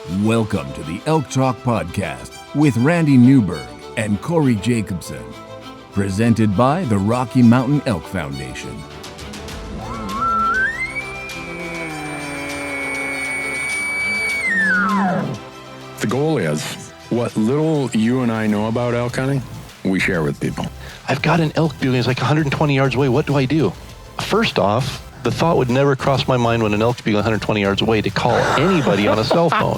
Welcome to the Elk Talk Podcast with Randy Newberg and Corey Jacobson. Presented by the Rocky Mountain Elk Foundation. The goal is, what little you and I know about elk hunting, we share with people. I've got an elk building, it's like 120 yards away. What do I do? First off, the thought would never cross my mind when an elk's being 120 yards away to call anybody on a cell phone.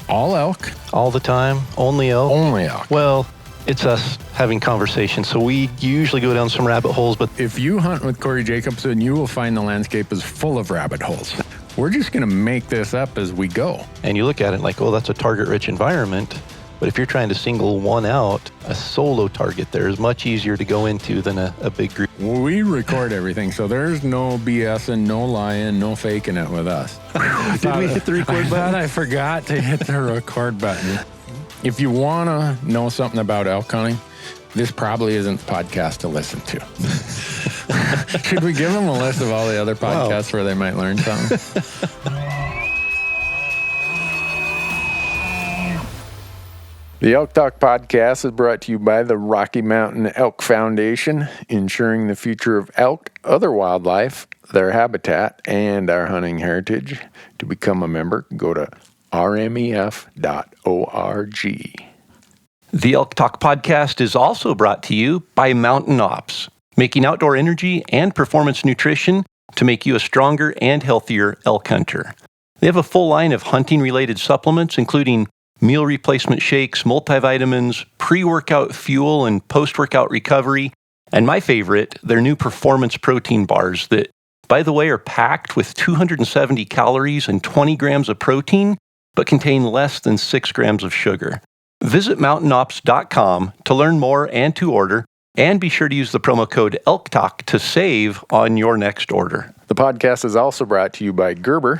All elk? All the time? Only elk? Only elk. Well, it's us having conversations, so we usually go down some rabbit holes, but If you hunt with Corey Jacobson, you will find the landscape is full of rabbit holes. We're just going to make this up as we go. and you look at it like, oh, that's a target-rich environment. But if you're trying to single one out, a solo target there is much easier to go into than a big group. We record everything, so there's no BSing, no lying, no faking it with us. Did we hit the record I thought button? I forgot to hit the record button. If you want to know something about elk hunting, this probably isn't the podcast to listen to. Should we give them a list of all the other podcasts where they might learn something? The Elk Talk Podcast is brought to you by the Rocky Mountain Elk Foundation, ensuring the future of elk, other wildlife, their habitat, and our hunting heritage. To become a member, go to rmef.org. The Elk Talk Podcast is also brought to you by Mountain Ops, making outdoor energy and performance nutrition to make you a stronger and healthier elk hunter. They have a full line of hunting-related supplements, including meal replacement shakes, multivitamins, pre-workout fuel, and post-workout recovery. And my favorite, their new performance protein bars that, by the way, are packed with 270 calories and 20 grams of protein, but contain less than 6 grams of sugar. Visit mountainops.com to learn more and to order, and be sure to use the promo code ELKTALK to save on your next order. The podcast is also brought to you by Gerber.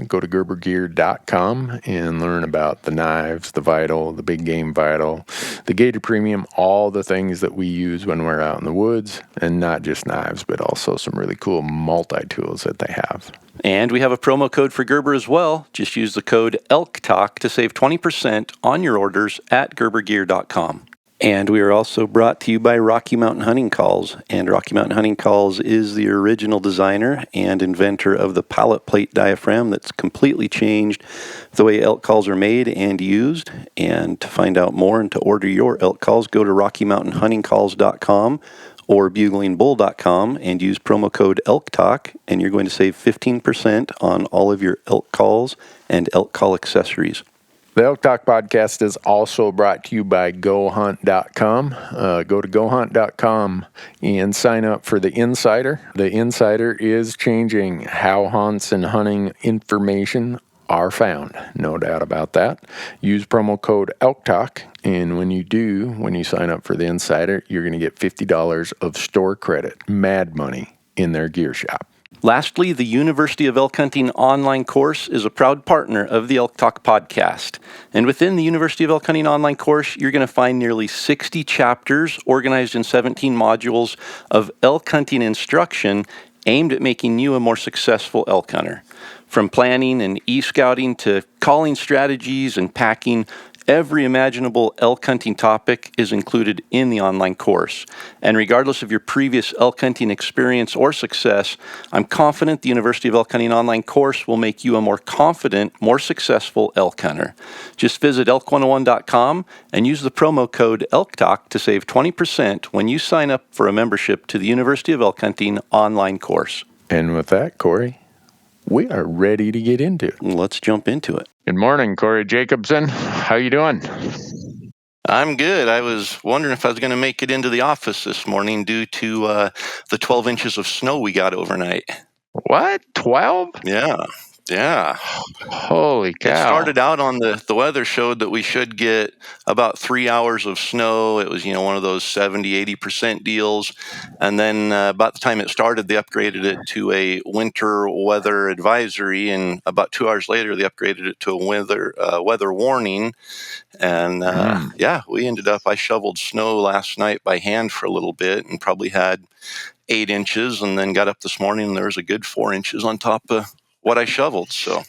Go to gerbergear.com and learn about the knives, the Vital, the Big Game Vital, the Gator Premium, all the things that we use when we're out in the woods, and not just knives, but also some really cool multi-tools that they have. And we have a promo code for Gerber as well. Just use the code ELKTALK to save 20% on your orders at gerbergear.com. And we are also brought to you by Rocky Mountain Hunting Calls. And Rocky Mountain Hunting Calls is the original designer and inventor of the pallet plate diaphragm that's completely changed the way elk calls are made and used. And to find out more and to order your elk calls, go to RockyMountainHuntingCalls.com or BuglingBull.com and use promo code ELKTALK, and you're going to save 15% on all of your elk calls and elk call accessories. The Elk Talk Podcast is also brought to you by GoHunt.com. Go to GoHunt.com and sign up for the Insider. The Insider is changing how hunts and hunting information are found. No doubt about that. Use promo code ELKTALK, and when you sign up for the Insider, you're going to get $50 of store credit, mad money, in their gear shop. Lastly, the University of Elk Hunting online course is a proud partner of the Elk Talk Podcast. And within the University of Elk Hunting online course, you're going to find nearly 60 chapters organized in 17 modules of elk hunting instruction aimed at making you a more successful elk hunter. From planning and e-scouting to calling strategies and packing, every imaginable elk hunting topic is included in the online course. And regardless of your previous elk hunting experience or success, I'm confident the University of Elk Hunting online course will make you a more confident, more successful elk hunter. Just visit elk101.com and use the promo code ELKTALK to save 20% when you sign up for a membership to the University of Elk Hunting online course. And with that, Corey, we are ready to get into it. Let's jump into it. Good morning, Corey Jacobson. How you doing? I'm good. I was wondering if I was going to make it into the office this morning due to the 12 inches of snow we got overnight. What? 12? Yeah. Holy cow. It started out on the weather showed that we should get about 3 hours of snow. It was, one of those 70-80% deals. And then about the time it started, they upgraded it to a winter weather advisory. And about 2 hours later, they upgraded it to a weather warning. And we ended up, I shoveled snow last night by hand for a little bit and probably had 8 inches, and then got up this morning and there was a good 4 inches on top of what I shoveled. So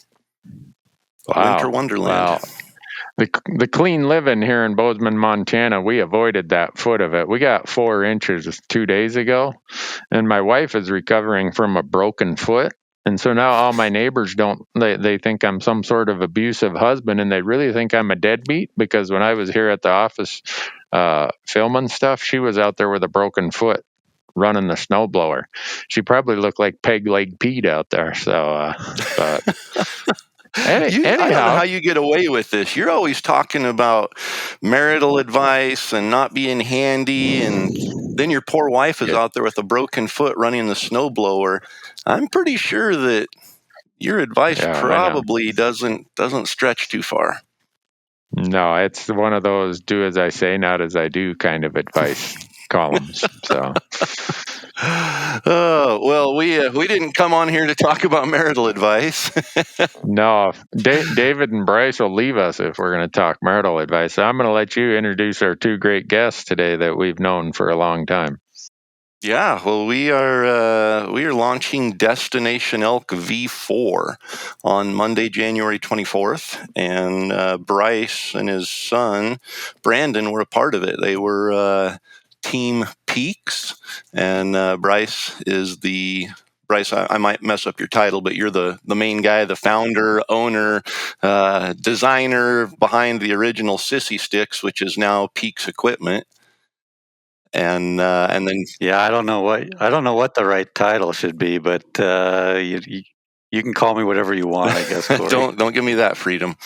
Winter wonderland. Wow. The clean living here in Bozeman, Montana, we avoided that foot of it. We got 4 inches 2 days ago, and my wife is recovering from a broken foot. And so now all my neighbors they think I'm some sort of abusive husband, and they really think I'm a deadbeat, because when I was here at the office filming stuff, she was out there with a broken foot running the snowblower. She probably looked like Peg Leg Pete out there. So, but I don't know anyhow, how you get away with this. You're always talking about marital advice and not being handy, and then your poor wife is out there with a broken foot running the snowblower. I'm pretty sure that your advice probably doesn't stretch too far. No, it's one of those do as I say, not as I do kind of advice columns. So, oh well, we didn't come on here to talk about marital advice. no, David and Brice will leave us if we're going to talk marital advice. So I'm going to let you introduce our 2 great guests today that we've known for a long time. Yeah, well, we are launching Destination Elk V4 on Monday, January 24th, and Brice and his son Brandon were a part of it. They were Team Peax, and Brice, I might mess up your title, but you're the main guy, the founder, owner, designer behind the original Sissy Sticks, which is now Peax Equipment. And then I don't know what the right title should be, but you can call me whatever you want, I guess. Corey. don't give me that freedom.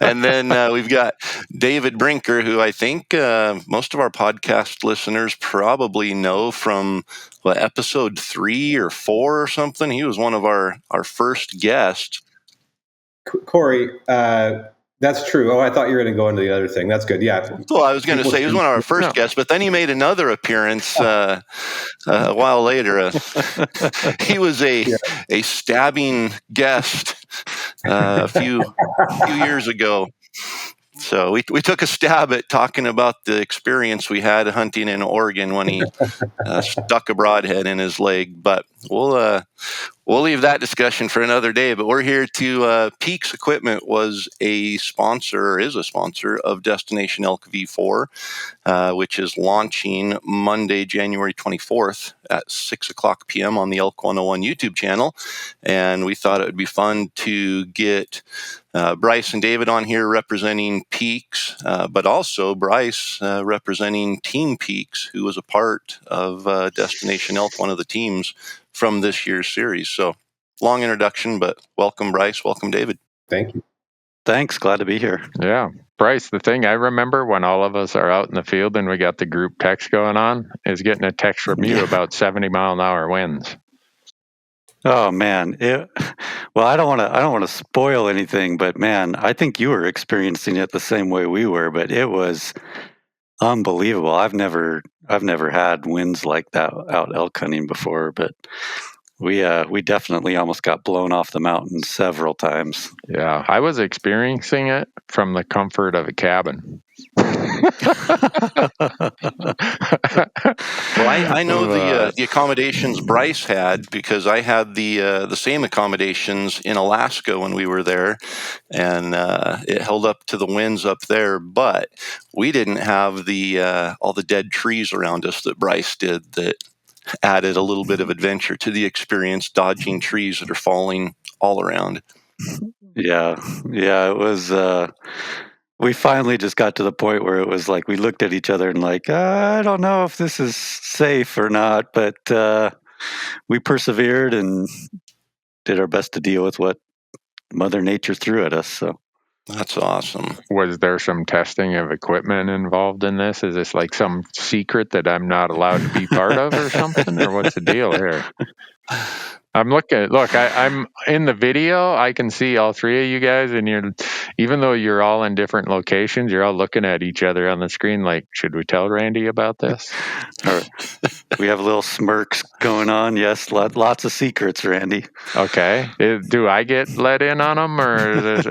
And then we've got David Brinker, who I think most of our podcast listeners probably know from episode 3 or 4 or something. He was one of our first guests. Corey, that's true. Oh, I thought you were going to go into the other thing. That's good. Yeah. Well, I was going to say he was one of our first guests, but then he made another appearance a while later. He was a stabbing guest a few years ago. So we took a stab at talking about the experience we had hunting in Oregon when he stuck a broadhead in his leg. But we'll leave that discussion for another day. But we're here to Peax Equipment is a sponsor of Destination Elk V4, which is launching Monday, January 24th at 6:00 p.m. on the Elk 101 YouTube channel. And we thought it would be fun to get Brice and David on here representing Peax, but also Brice representing Team Peax, who was a part of Destination Elk, one of the teams from this year's series. So long introduction, but welcome, Brice. Welcome, David. Thank you. Thanks. Glad to be here. Yeah. Brice, the thing I remember when all of us are out in the field and we got the group text going on is getting a text from you about 70-mile-an-hour winds. Oh man. Well, I don't want to spoil anything, but man, I think you were experiencing it the same way we were, but it was unbelievable. I've never had winds like that out elk hunting before, but we definitely almost got blown off the mountain several times. Yeah, I was experiencing it from the comfort of a cabin. Well, I know the accommodations Brice had, because I had the same accommodations in Alaska when we were there, and it held up to the winds up there. But we didn't have all the dead trees around us that Brice did. That added a little bit of adventure to the experience, dodging trees that are falling all around. Yeah, it was. We finally just got to the point where it was like we looked at each other and like, I don't know if this is safe or not, but we persevered and did our best to deal with what Mother Nature threw at us. So that's awesome. Was there some testing of equipment involved in this? Is this like some secret that I'm not allowed to be part of or something? Or what's the deal here? I'm I'm in the video. I can see all 3 of you guys, and even though you're all in different locations, you're all looking at each other on the screen like, should we tell Randy about this? We have little smirks going on. Yes, lots of secrets, Randy. Okay. Do I get let in on them, or is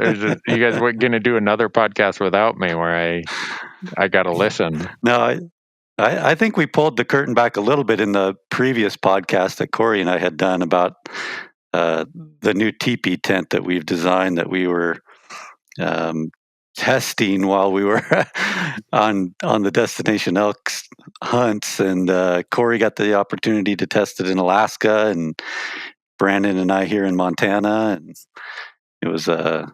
you guys going to do another podcast without me where I got to listen? No, I think we pulled the curtain back a little bit in the previous podcast that Corey and I had done about the new teepee tent that we've designed that we were testing while we were on the Destination Elk hunts, and Corey got the opportunity to test it in Alaska, and Brandon and I here in Montana, and it was a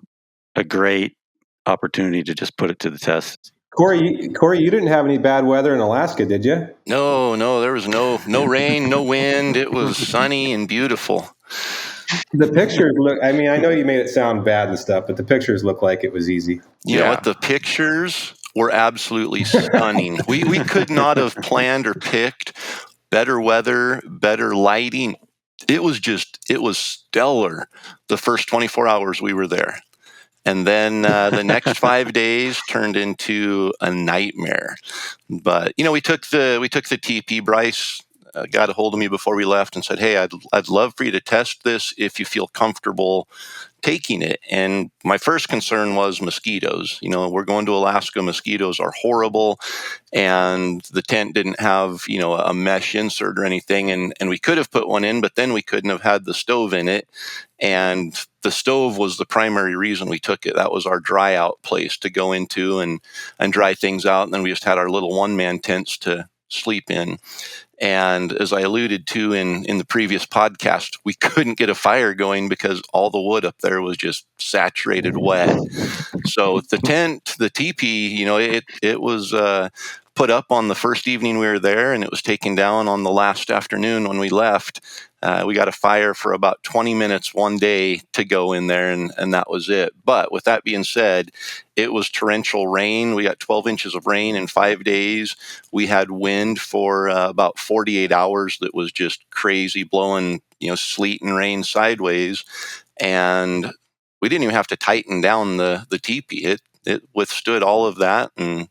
great opportunity to just put it to the test. Corey, you didn't have any bad weather in Alaska, did you? No, there was no rain, no wind. It was sunny and beautiful. The pictures look, I mean, I know you made it sound bad and stuff, but the pictures look like it was easy. You know what? The pictures were absolutely stunning. We could not have planned or picked better weather, better lighting. It was stellar the first 24 hours we were there. And then the next 5 days turned into a nightmare. But, you know, we took the teepee. Brice got a hold of me before we left and said, hey, I'd love for you to test this if you feel comfortable taking it. And my first concern was mosquitoes. You know, we're going to Alaska. Mosquitoes are horrible. And the tent didn't have, you know, a mesh insert or anything. And we could have put one in, but then we couldn't have had the stove in it. And the stove was the primary reason we took it. That was our dry out place to go into and dry things out. And then we just had our little one-man tents to sleep in. And as I alluded to in the previous podcast, we couldn't get a fire going because all the wood up there was just saturated wet. So the tent, the teepee, you know, it was put up on the first evening we were there, and it was taken down on the last afternoon when we left. We got a fire for about 20 minutes one day to go in there, and that was it. But with that being said, it was torrential rain. We got 12 inches of rain in 5 days. We had wind for about 48 hours that was just crazy, blowing, you know, sleet and rain sideways. And we didn't even have to tighten down the teepee. It withstood all of that and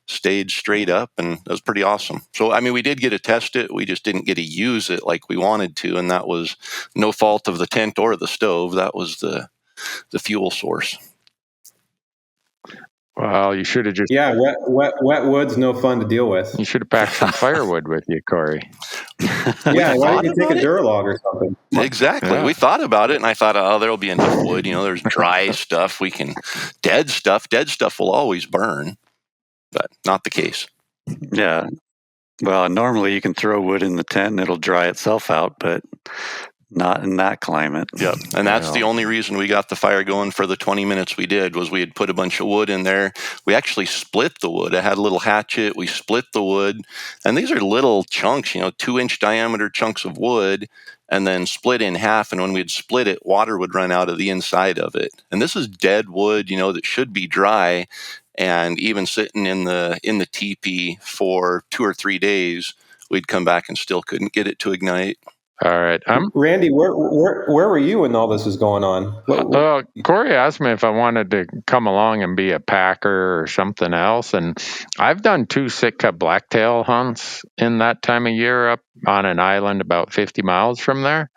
stayed straight up, and it was pretty awesome. So, I mean, we did get to test it. We just didn't get to use it like we wanted to, and that was no fault of the tent or the stove. That was the fuel source. Well, you should have just... Yeah, wet wood's no fun to deal with. You should have packed some firewood with you, Corey. Yeah, why didn't you take a Duralog or something? Exactly. Yeah. We thought about it, and I thought, oh, there'll be enough wood. You know, there's dry stuff. Dead stuff will always burn. But not the case. Yeah. Well, normally you can throw wood in the tent and it'll dry itself out, but not in that climate. Yep. And that's the only reason we got the fire going for the 20 minutes we did, was we had put a bunch of wood in there. We actually split the wood. I had a little hatchet. We split the wood. And these are little chunks, you know, 2-inch diameter chunks of wood, and then split in half. And when we'd split it, water would run out of the inside of it. And this is dead wood, you know, that should be dry. And even sitting in the teepee for 2 or 3 days, we'd come back and still couldn't get it to ignite. All right, Randy, where were you when all this was going on? Corey asked me if I wanted to come along and be a packer or something else, and I've done 2 Sitka blacktail hunts in that time of year up on an island about 50 miles from there.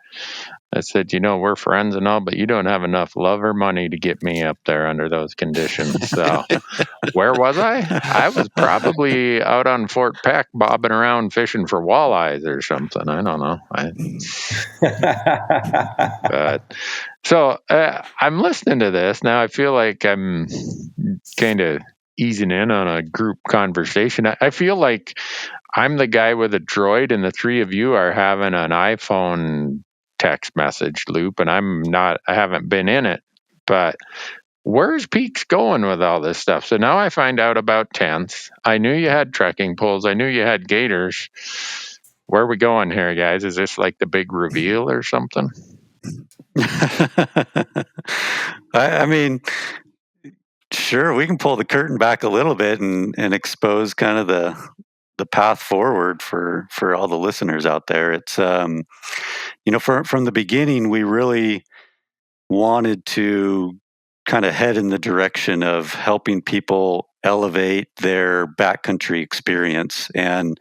I said, you know, we're friends and all, but you don't have enough love or money to get me up there under those conditions. So where was I? I was probably out on Fort Peck bobbing around fishing for walleyes or something. I don't know. But so I'm listening to this. Now I feel like I'm kind of easing in on a group conversation. I feel like I'm the guy with a droid and the three of you are having an iPhone text message loop, and I haven't been in it, but where's Peax going with all this stuff? So now I find out about tents. I knew you had trekking poles. I knew you had gators. Where are we going here, guys? Is this like the big reveal or something? I mean, sure, we can pull the curtain back a little bit and expose kind of the path forward for all the listeners out there. It's you know, from the beginning, we really wanted to kind of head in the direction of helping people elevate their backcountry experience, and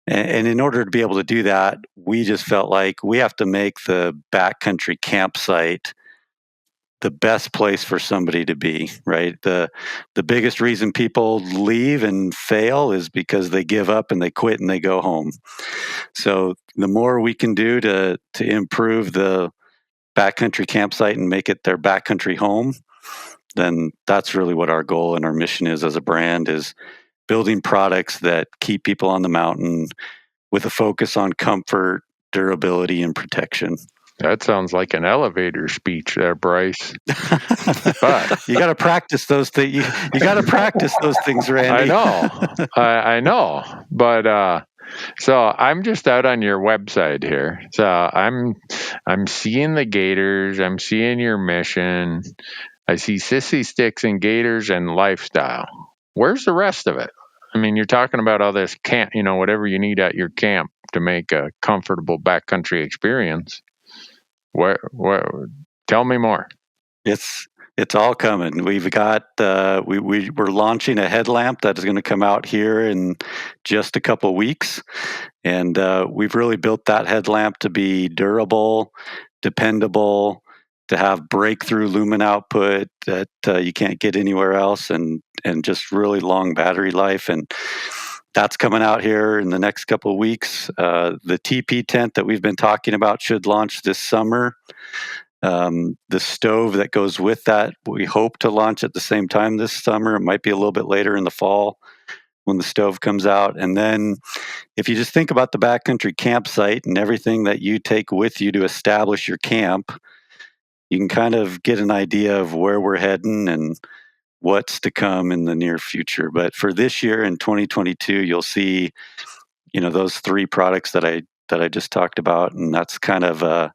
in order to be able to do that, we just felt like we have to make the backcountry campsite the best place for somebody to be, right? The biggest reason people leave and fail is because they give up and they quit and they go home. So the more we can do to improve the backcountry campsite and make it their backcountry home, then that's really what our goal and our mission is as a brand, is building products that keep people on the mountain with a focus on comfort, durability, and protection. That sounds like an elevator speech there, Brice. But you got to practice those things. You got to practice those things, Randy. I know. But so I'm just out on your website here. So I'm seeing the gators. I'm seeing your mission. I see sissy sticks and gators and lifestyle. Where's the rest of it? I mean, you're talking about all this camp, whatever you need at your camp to make a comfortable backcountry experience. Where? Tell me more. It's all coming. We've got we're launching a headlamp that is going to come out here in just a couple of weeks, and we've really built that headlamp to be durable, dependable, to have breakthrough lumen output that you can't get anywhere else, and just really long battery life. And that's coming out here in the next couple of weeks. The teepee tent that we've been talking about should launch this summer. The stove that goes with that, we hope to launch at the same time this summer. It might be a little bit later in the fall when the stove comes out. And then if you just think about the backcountry campsite and everything that you take with you to establish your camp, you can kind of get an idea of where we're heading and what's to come in the near future. But for this year in 2022, you'll see, those three products that I just talked about, and that's kind of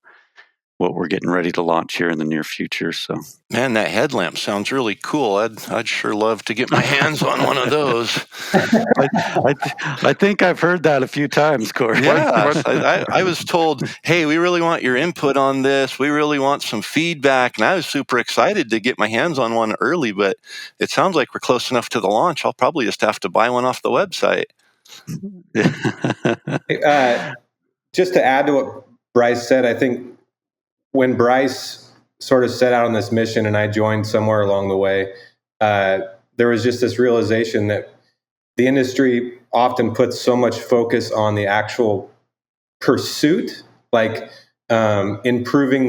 what we're getting ready to launch here in the near future. So, man, that headlamp sounds really cool. I'd sure love to get my hands on one of those. I think I've heard that a few times, Corey. Yeah, I was told, hey, we really want your input on this. We really want some feedback. And I was super excited to get my hands on one early, but it sounds like we're close enough to the launch. I'll probably just have to buy one off the website. Just to add to what Brice said, I think when Brice sort of set out on this mission and I joined somewhere along the way, there was just this realization that the industry often puts so much focus on the actual pursuit, like improving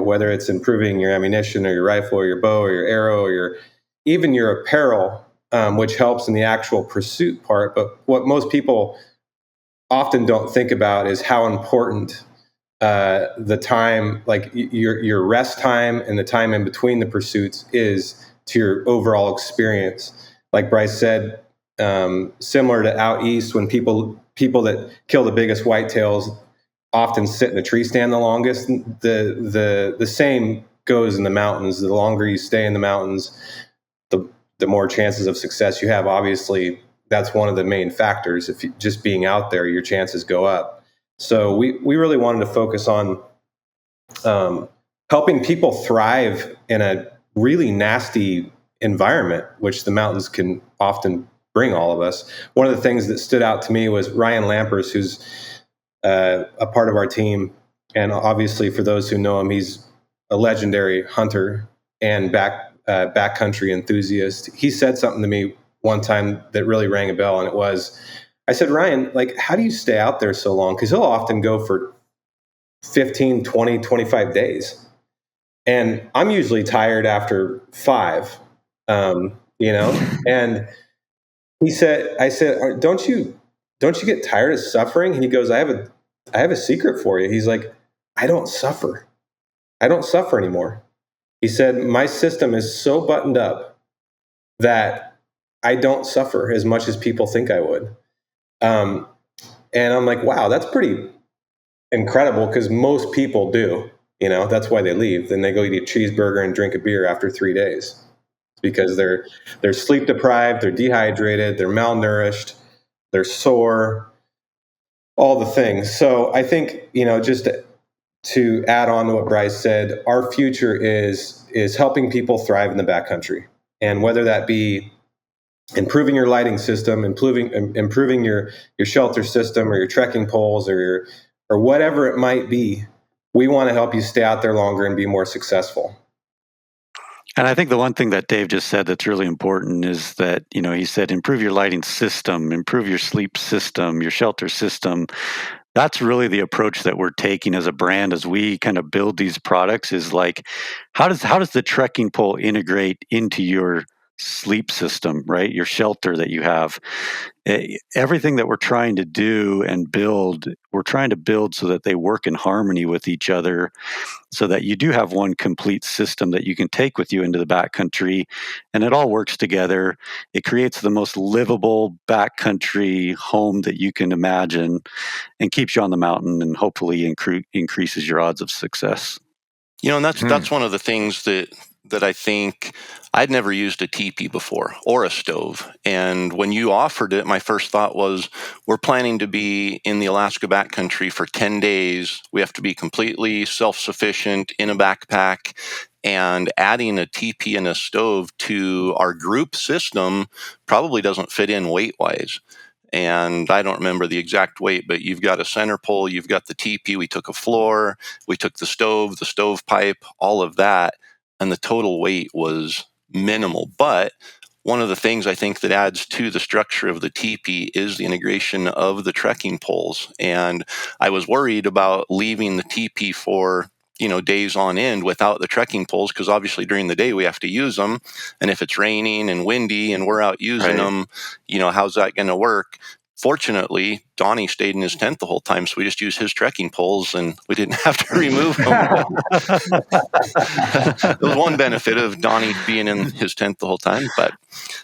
whether it's improving your ammunition or your rifle or your bow or your arrow or even your apparel, which helps in the actual pursuit part. But what most people often don't think about is how important the time, like your rest time and the time in between the pursuits, is to your overall experience. Like Brice said, similar to out east, when people that kill the biggest whitetails often sit in a tree stand the longest, the same goes in the mountains. The longer you stay in the mountains, the more chances of success you have. Obviously, that's one of the main factors. If you just being out there, your chances go up. So we really wanted to focus on helping people thrive in a really nasty environment, which the mountains can often bring all of us. One of the things that stood out to me was Ryan Lampers, who's a part of our team. And obviously, for those who know him, he's a legendary hunter and backcountry enthusiast. He said something to me one time that really rang a bell, and it was, I said, Ryan, like, how do you stay out there so long? Because he'll often go for 15, 20, 25 days. And I'm usually tired after 5, and I said, don't you get tired of suffering? And he goes, I have a secret for you. He's like, I don't suffer. I don't suffer anymore. He said, my system is so buttoned up that I don't suffer as much as people think I would. And I'm like, wow, that's pretty incredible, because most people do. That's why they leave. Then they go eat a cheeseburger and drink a beer after 3 days. It's because they're sleep deprived, they're dehydrated, they're malnourished, they're sore, all the things. So I think, just to add on to what Brice said, our future is helping people thrive in the backcountry. And whether that be improving your lighting system, improving your shelter system, or your trekking poles, or whatever it might be, we want to help you stay out there longer and be more successful. And I think the one thing that Dave just said that's really important is that, he said, improve your lighting system, improve your sleep system, your shelter system. that's really the approach that we're taking as a brand as we kind of build these products, is like, how does the trekking pole integrate into your sleep system, right? Your shelter that you have. Everything that we're trying to do and build, we're trying to build so that they work in harmony with each other, so that you do have one complete system that you can take with you into the backcountry, and it all works together. It creates the most livable backcountry home that you can imagine, and keeps you on the mountain, and hopefully increases your odds of success. And that's one of the things that I think I'd never used a teepee before or a stove. And when you offered it, my first thought was, we're planning to be in the Alaska backcountry for 10 days. We have to be completely self-sufficient in a backpack. And adding a teepee and a stove to our group system probably doesn't fit in weight-wise. And I don't remember the exact weight, but you've got a center pole, you've got the teepee, we took a floor, we took the stovepipe, all of that, and the total weight was minimal. But one of the things I think that adds to the structure of the teepee is the integration of the trekking poles. And I was worried about leaving the teepee for days on end without the trekking poles, because obviously during the day we have to use them, and if it's raining and windy and we're out using them, how's that going to work? Fortunately, Donnie stayed in his tent the whole time, so we just used his trekking poles and we didn't have to remove them. There was one benefit of Donnie being in his tent the whole time, but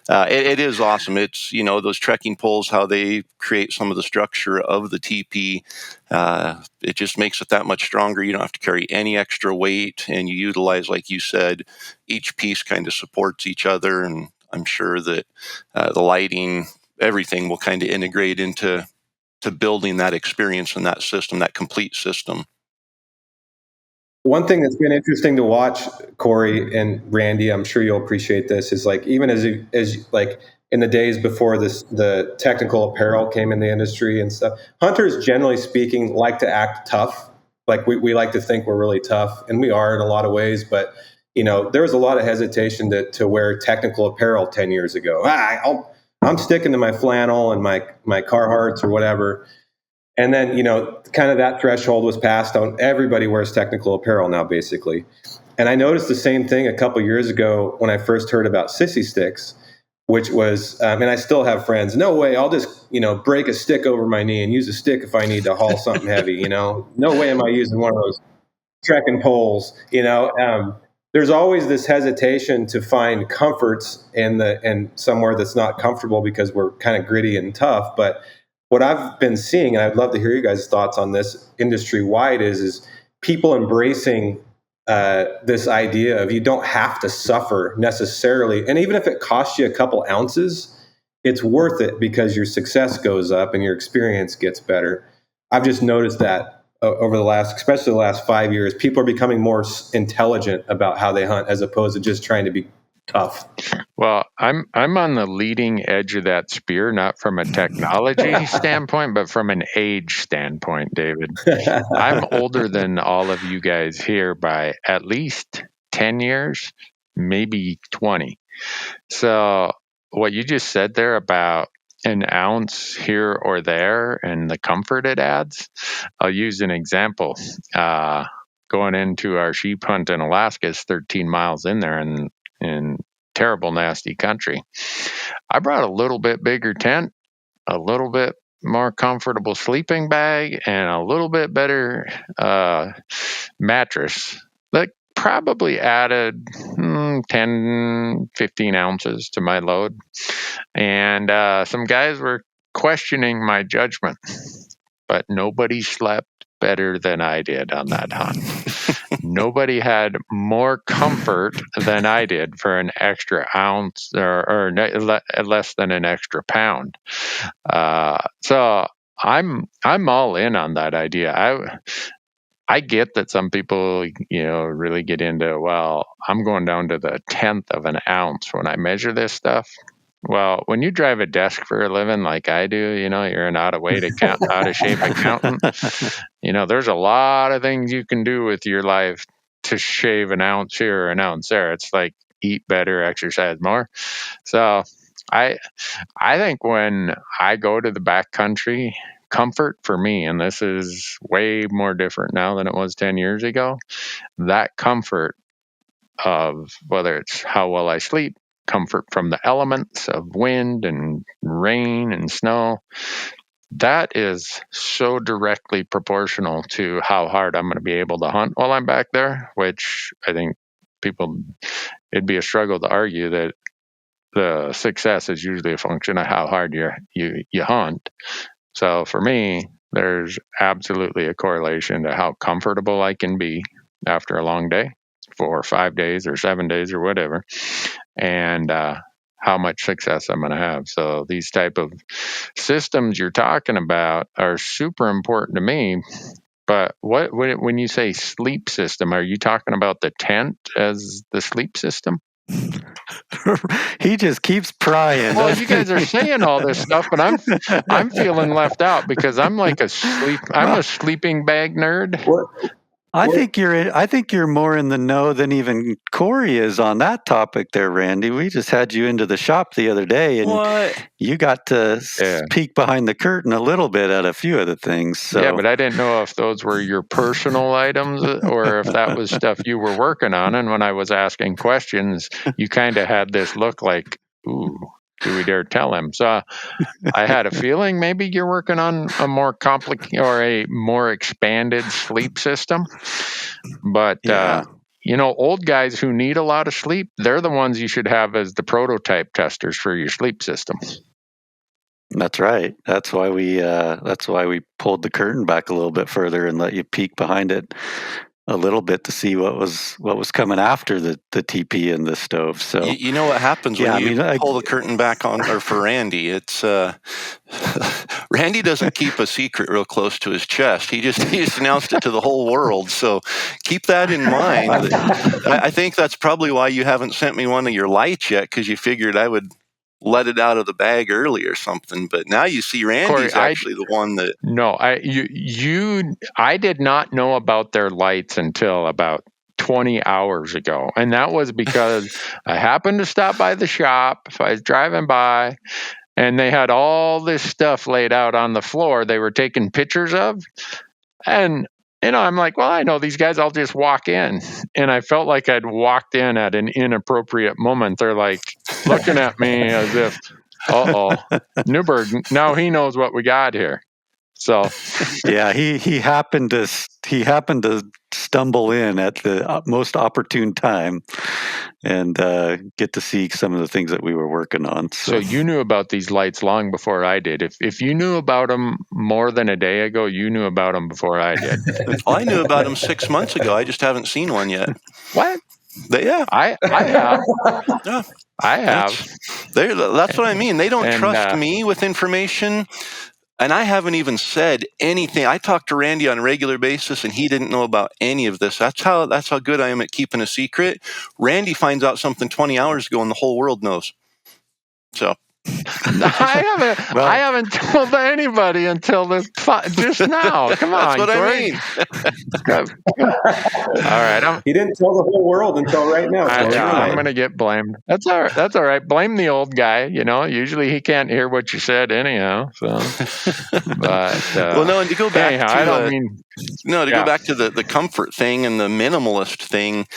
it is awesome. It's, those trekking poles, how they create some of the structure of the teepee. It just makes it that much stronger. You don't have to carry any extra weight, and you utilize, like you said, each piece kind of supports each other. And I'm sure that the lighting, everything will kind of integrate into building that experience and that system, that complete system. One thing that's been interesting to watch, Corey and Randy, I'm sure you'll appreciate this, is like, even as like in the days before the technical apparel came in the industry and stuff, hunters, generally speaking, like to act tough. Like we like to think we're really tough, and we are in a lot of ways, but there was a lot of hesitation to wear technical apparel 10 years ago. I'm sticking to my flannel and my Carhartts or whatever. And then, kind of that threshold was passed on. Everybody wears technical apparel now, basically. And I noticed the same thing a couple years ago when I first heard about sissy sticks, which was, and I still have friends, no way, I'll just, break a stick over my knee and use a stick if I need to haul something heavy, no way am I using one of those trekking poles, There's always this hesitation to find comforts in somewhere that's not comfortable because we're kind of gritty and tough. But what I've been seeing, and I'd love to hear you guys' thoughts on this industry wide, is people embracing this idea of you don't have to suffer necessarily. And even if it costs you a couple ounces, it's worth it because your success goes up and your experience gets better. I've just noticed that over especially the last 5 years, people are becoming more intelligent about how they hunt as opposed to just trying to be tough. Well, I'm on the leading edge of that spear, not from a technology standpoint, but from an age standpoint, David. I'm older than all of you guys here by at least 10 years, maybe 20. So what you just said there about an ounce here or there and the comfort it adds, I'll use an example. Going into our sheep hunt in Alaska is 13 miles in there in terrible, nasty country. I brought a little bit bigger tent, a little bit more comfortable sleeping bag, and a little bit better mattress that probably added 10, 15 ounces to my load. And some guys were questioning my judgment, but nobody slept better than I did on that hunt. Nobody had more comfort than I did for an extra ounce or less than an extra pound. So I'm all in on that idea. I get that some people, really get into, well, I'm going down to the 10th of an ounce when I measure this stuff. Well, when you drive a desk for a living like I do, you're an out of shape accountant. There's a lot of things you can do with your life to shave an ounce here or an ounce there. It's like eat better, exercise more. So I think when I go to the backcountry, comfort for me, and this is way more different now than it was 10 years ago, that comfort of whether it's how well I sleep, comfort from the elements of wind and rain and snow, that is so directly proportional to how hard I'm going to be able to hunt while I'm back there, which I think it'd be a struggle to argue that the success is usually a function of how hard you hunt. So for me, there's absolutely a correlation to how comfortable I can be after a long day, 4 or 5 days or 7 days or whatever, and how much success I'm going to have. So these type of systems you're talking about are super important to me. But when you say sleep system, are you talking about the tent as the sleep system? He just keeps prying. Well, you guys are saying all this stuff, but I'm feeling left out because I'm like a sleeping bag nerd. I think you're more in the know than even Corey is on that topic there, Randy. We just had you into the shop the other day, and you got to peek behind the curtain a little bit at a few of the things. So. Yeah, but I didn't know if those were your personal items or if that was stuff you were working on. And when I was asking questions, you kind of had this look like, ooh, do we dare tell him? So I had a feeling maybe you're working on a more complicated or a more expanded sleep system. But, old guys who need a lot of sleep, they're the ones you should have as the prototype testers for your sleep system. That's right. That's why we pulled the curtain back a little bit further and let you peek behind it a little bit to see what was coming after the teepee and the stove. So you know what happens when you pull the curtain back on, or for Randy, it's Randy doesn't keep a secret real close to his chest. He just announced it to the whole world. So keep that in mind. I think that's probably why you haven't sent me one of your lights yet, because you figured I would let it out of the bag early or something. But now you see Randy's Corey, actually the one that... No, I did not know about their lights until about 20 hours ago. And that was because I happened to stop by the shop. I was driving by and they had all this stuff laid out on the floor they were taking pictures of. And I'm like, well, I know these guys, I'll just walk in. And I felt like I'd walked in at an inappropriate moment. They're like looking at me as if, Newberg, now he knows what we got here. So yeah, he happened to stumble in at the most opportune time and get to see some of the things that we were working on. So you knew about these lights long before I did. If you knew about them more than a day ago, you knew about them before I did. I knew about them 6 months ago. I just haven't seen one yet. What? Yeah, I have. Yeah. I have. That's what I mean. They don't trust me with information. And I haven't even said anything. I talk to Randy on a regular basis, and he didn't know about any of this. That's how good I am at keeping a secret. Randy finds out something 20 hours ago, and the whole world knows. So I haven't told anybody until just now. Come on, that's what Corey. I mean. All right, he didn't tell the whole world until right now. I'm going to get blamed. That's all right. That's all right. Blame the old guy. Usually he can't hear what you said anyhow. So, but well, no. And to go back, to go back to the comfort thing and the minimalist thing.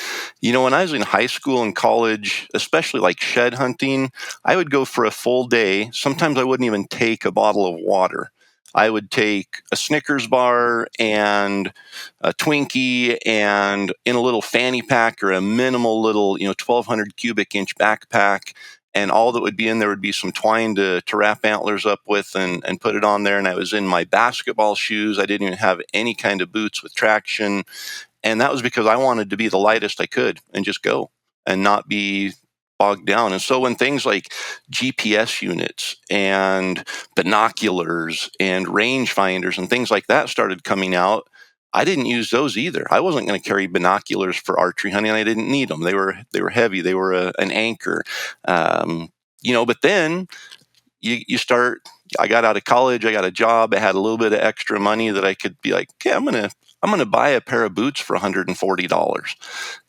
When I was in high school and college, especially like shed hunting, I would go for a full day. Sometimes I wouldn't even take a bottle of water. I would take a Snickers bar and a Twinkie and in a little fanny pack or a minimal little, 1,200 cubic inch backpack. And all that would be in there would be some twine to wrap antlers up with and put it on there. And I was in my basketball shoes. I didn't even have any kind of boots with traction. And that was because I wanted to be the lightest I could and just go and not be bogged down. And so when things like GPS units and binoculars and rangefinders and things like that started coming out, I didn't use those either. I wasn't going to carry binoculars for archery hunting. I didn't need them. They were heavy. They were an anchor. But then you start. I got out of college. I got a job. I had a little bit of extra money that I could be like, okay, I'm going to I'm going to buy a pair of boots for $140.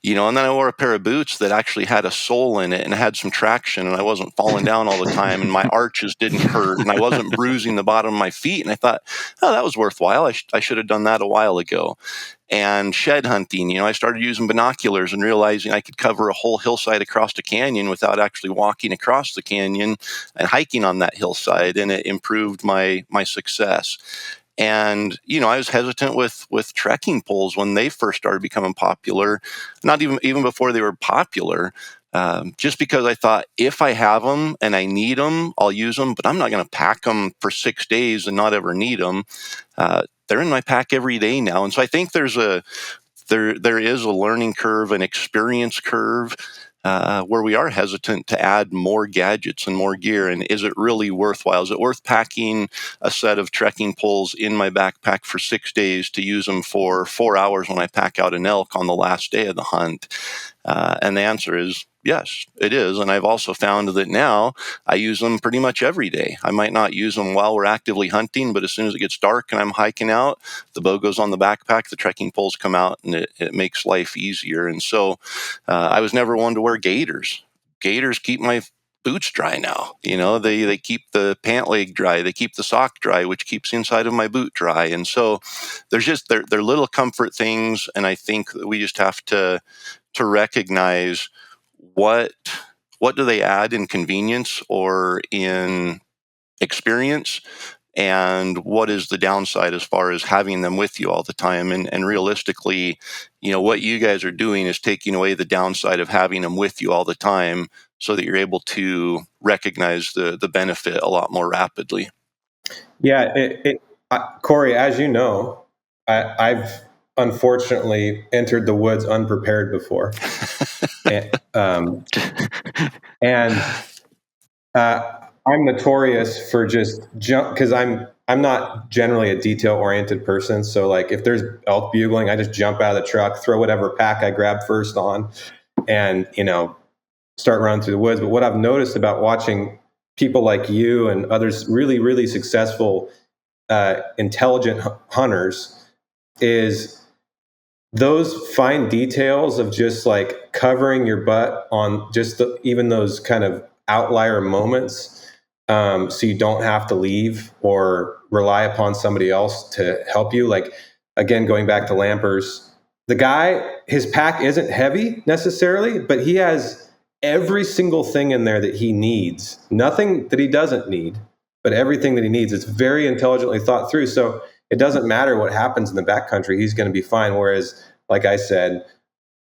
And then I wore a pair of boots that actually had a sole in it and had some traction, and I wasn't falling down all the time, and my arches didn't hurt, and I wasn't bruising the bottom of my feet. And I thought, oh, that was worthwhile. I should have done that a while ago. And shed hunting, I started using binoculars and realizing I could cover a whole hillside across a canyon without actually walking across the canyon and hiking on that hillside, and it improved my success. And I was hesitant with trekking poles when they first started becoming popular, not even before they were popular, just because I thought if I have them and I need them, I'll use them, but I'm not going to pack them for 6 days and not ever need them. They're in my pack every day now, and so I think there is a learning curve, an experience curve, where we are hesitant to add more gadgets and more gear. And is it really worthwhile? Is it worth packing a set of trekking poles in my backpack for 6 days to use them for 4 hours when I pack out an elk on the last day of the hunt? And the answer is yes, it is. And I've also found that now I use them pretty much every day. I might not use them while we're actively hunting, but as soon as it gets dark and I'm hiking out, the bow goes on the backpack, the trekking poles come out, and it makes life easier. And so I was never one to wear gaiters. Gaiters keep my boots dry now. They keep the pant leg dry. They keep the sock dry, which keeps the inside of my boot dry. And so they're little comfort things. And I think that we just have to recognize what do they add in convenience or in experience, and what is the downside as far as having them with you all the time. And realistically, what you guys are doing is taking away the downside of having them with you all the time so that you're able to recognize the benefit a lot more rapidly. Yeah, Corey, as you know, I've unfortunately entered the woods unprepared before. and I'm notorious for just jump, because I'm not generally a detail-oriented person. So like if there's elk bugling, I just jump out of the truck, throw whatever pack I grab first on, and start running through the woods. But what I've noticed about watching people like you and others really, really successful, intelligent hunters is those fine details of just like covering your butt on just even those kind of outlier moments, so you don't have to leave or rely upon somebody else to help you. Like, again, going back to Lampers, the guy, his pack isn't heavy necessarily, but he has every single thing in there that he needs. Nothing that he doesn't need, but everything that he needs. It's very intelligently thought through. So it doesn't matter what happens in the backcountry, he's going to be fine. Whereas, like I said,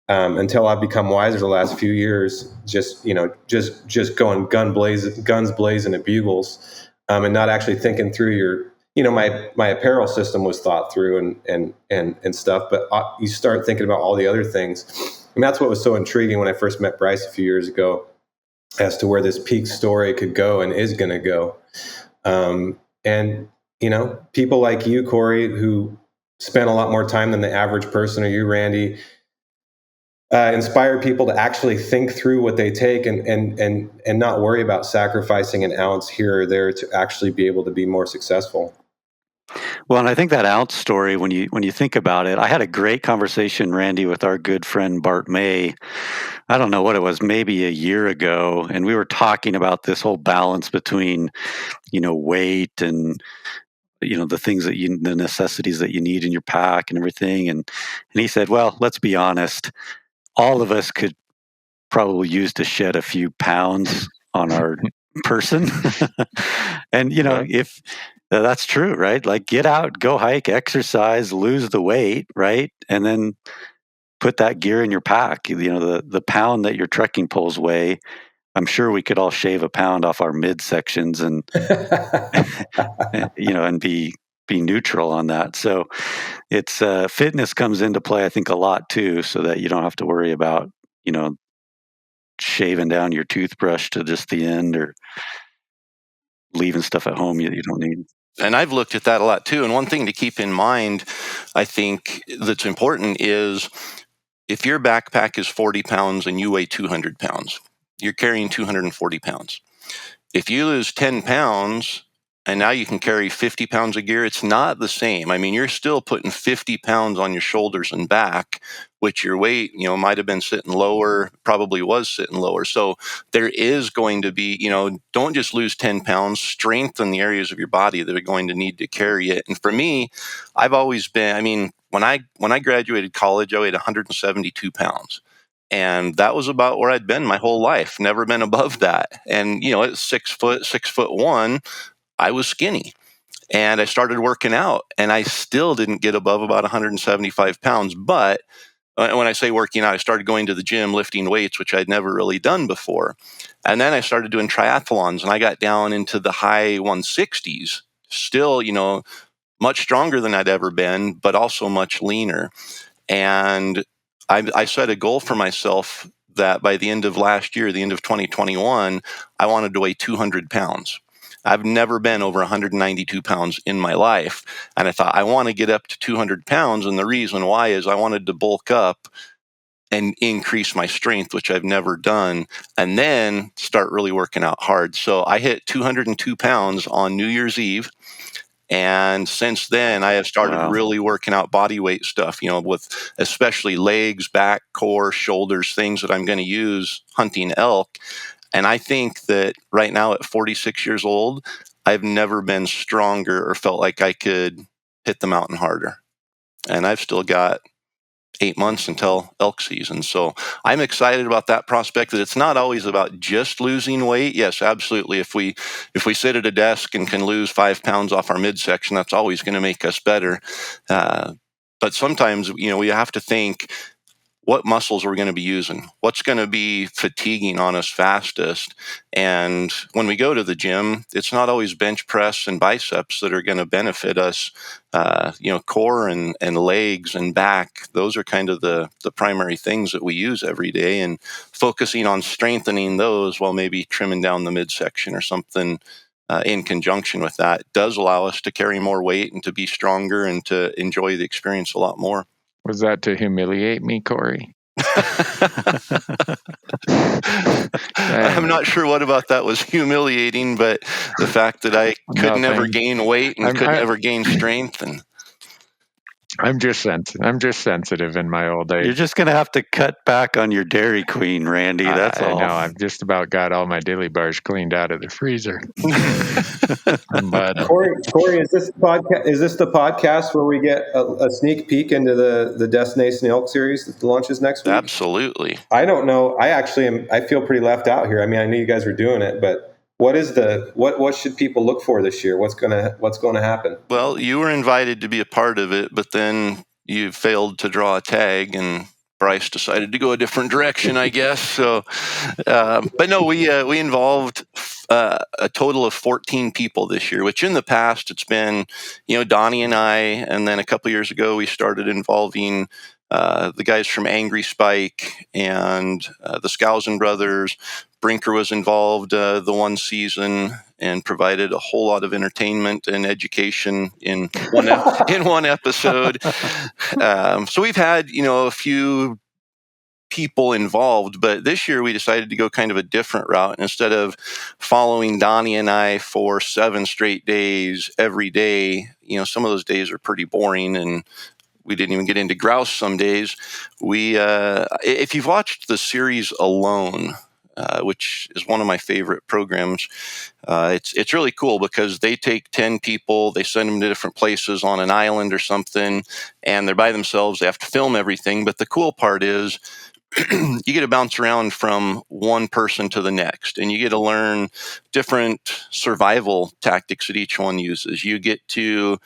until I've become wiser the last few years, just going guns blazing at bugles, and not actually thinking through your, my apparel system was thought through and stuff, but you start thinking about all the other things. And that's what was so intriguing when I first met Brice a few years ago, as to where this Peax story could go and is going to go. And people like you, Corey, who spent a lot more time than the average person, or you, Randy, inspire people to actually think through what they take and not worry about sacrificing an ounce here or there to actually be able to be more successful. Well, and I think that ounce story, when you think about it, I had a great conversation, Randy, with our good friend Bart May. I don't know what it was, maybe a year ago, and we were talking about this whole balance between, weight and the things the necessities that you need in your pack and everything. And he said, well, let's be honest, all of us could probably use to shed a few pounds on our person. And, if that's true, right? Like, get out, go hike, exercise, lose the weight, right? And then put that gear in your pack. The pound that your trekking poles weigh, I'm sure we could all shave a pound off our midsections and, and be neutral on that. So it's fitness comes into play, I think, a lot too, so that you don't have to worry about, shaving down your toothbrush to just the end or leaving stuff at home you don't need. And I've looked at that a lot too. And one thing to keep in mind, I think, that's important is if your backpack is 40 pounds and you weigh 200 pounds, you're carrying 240 pounds. If you lose 10 pounds, and now you can carry 50 pounds of gear. It's not the same. I mean, you're still putting 50 pounds on your shoulders and back, which your weight, might have been sitting lower, probably was sitting lower. So there is going to be, don't just lose 10 pounds, strengthen the areas of your body that are going to need to carry it. And for me, I've always been, I mean, when I graduated college, I weighed 172 pounds. And that was about where I'd been my whole life, never been above that. And, at 6'1", I was skinny. And I started working out, and I still didn't get above about 175 pounds. But when I say working out, I started going to the gym, lifting weights, which I'd never really done before. And then I started doing triathlons, and I got down into the high 160s, still, much stronger than I'd ever been, but also much leaner. And I set a goal for myself that by the end of last year, the end of 2021, I wanted to weigh 200 pounds. I've never been over 192 pounds in my life. And I thought, I want to get up to 200 pounds. And the reason why is I wanted to bulk up and increase my strength, which I've never done, and then start really working out hard. So I hit 202 pounds on New Year's Eve. And since then, I have started really working out body weight stuff, with especially legs, back, core, shoulders, things that I'm going to use hunting elk. And I think that right now at 46 years old, I've never been stronger or felt like I could hit the mountain harder. And I've still got 8 months until elk season. So I'm excited about that prospect, that it's not always about just losing weight. Yes, absolutely. If we sit at a desk and can lose 5 pounds off our midsection, that's always going to make us better. But sometimes, we have to think, what muscles we're going to be using, what's going to be fatiguing on us fastest. And when we go to the gym, it's not always bench press and biceps that are going to benefit us. Core and legs and back, those are kind of the primary things that we use every day, and focusing on strengthening those while maybe trimming down the midsection or something in conjunction with that does allow us to carry more weight and to be stronger and to enjoy the experience a lot more. Was that to humiliate me, Corey? I'm not sure what about that was humiliating, but the fact that I could never gain weight and could never gain strength. And I'm just sensitive in my old age. You're just going to have to cut back on your Dairy Queen, Randy. That's all. I know. I've just about got all my dilly bars cleaned out of the freezer. But Corey, is this the podcast where we get a sneak peek into the Destination Elk series that launches next week? Absolutely. I don't know. I feel pretty left out here. I mean, I knew you guys were doing it, but what should people look for this year? What's going to happen? Well, you were invited to be a part of it, but then you failed to draw a tag, and Brice decided to go a different direction, I guess. So, but no, we involved a total of 14 people this year, which in the past it's been, Donnie and I, and then a couple years ago we started involving the guys from Angry Spike and the Skousen brothers. Brinker was involved the one season and provided a whole lot of entertainment and education in one episode. So we've had, a few people involved, but this year we decided to go kind of a different route. Instead of following Donnie and I for 7 straight days every day, some of those days are pretty boring, and we didn't even get into grouse some days. If you've watched the series Alone, which is one of my favorite programs, it's really cool because they take 10 people, they send them to different places on an island or something, and they're by themselves. They have to film everything. But the cool part is you get to bounce around from one person to the next, and you get to learn different survival tactics that each one uses. You get to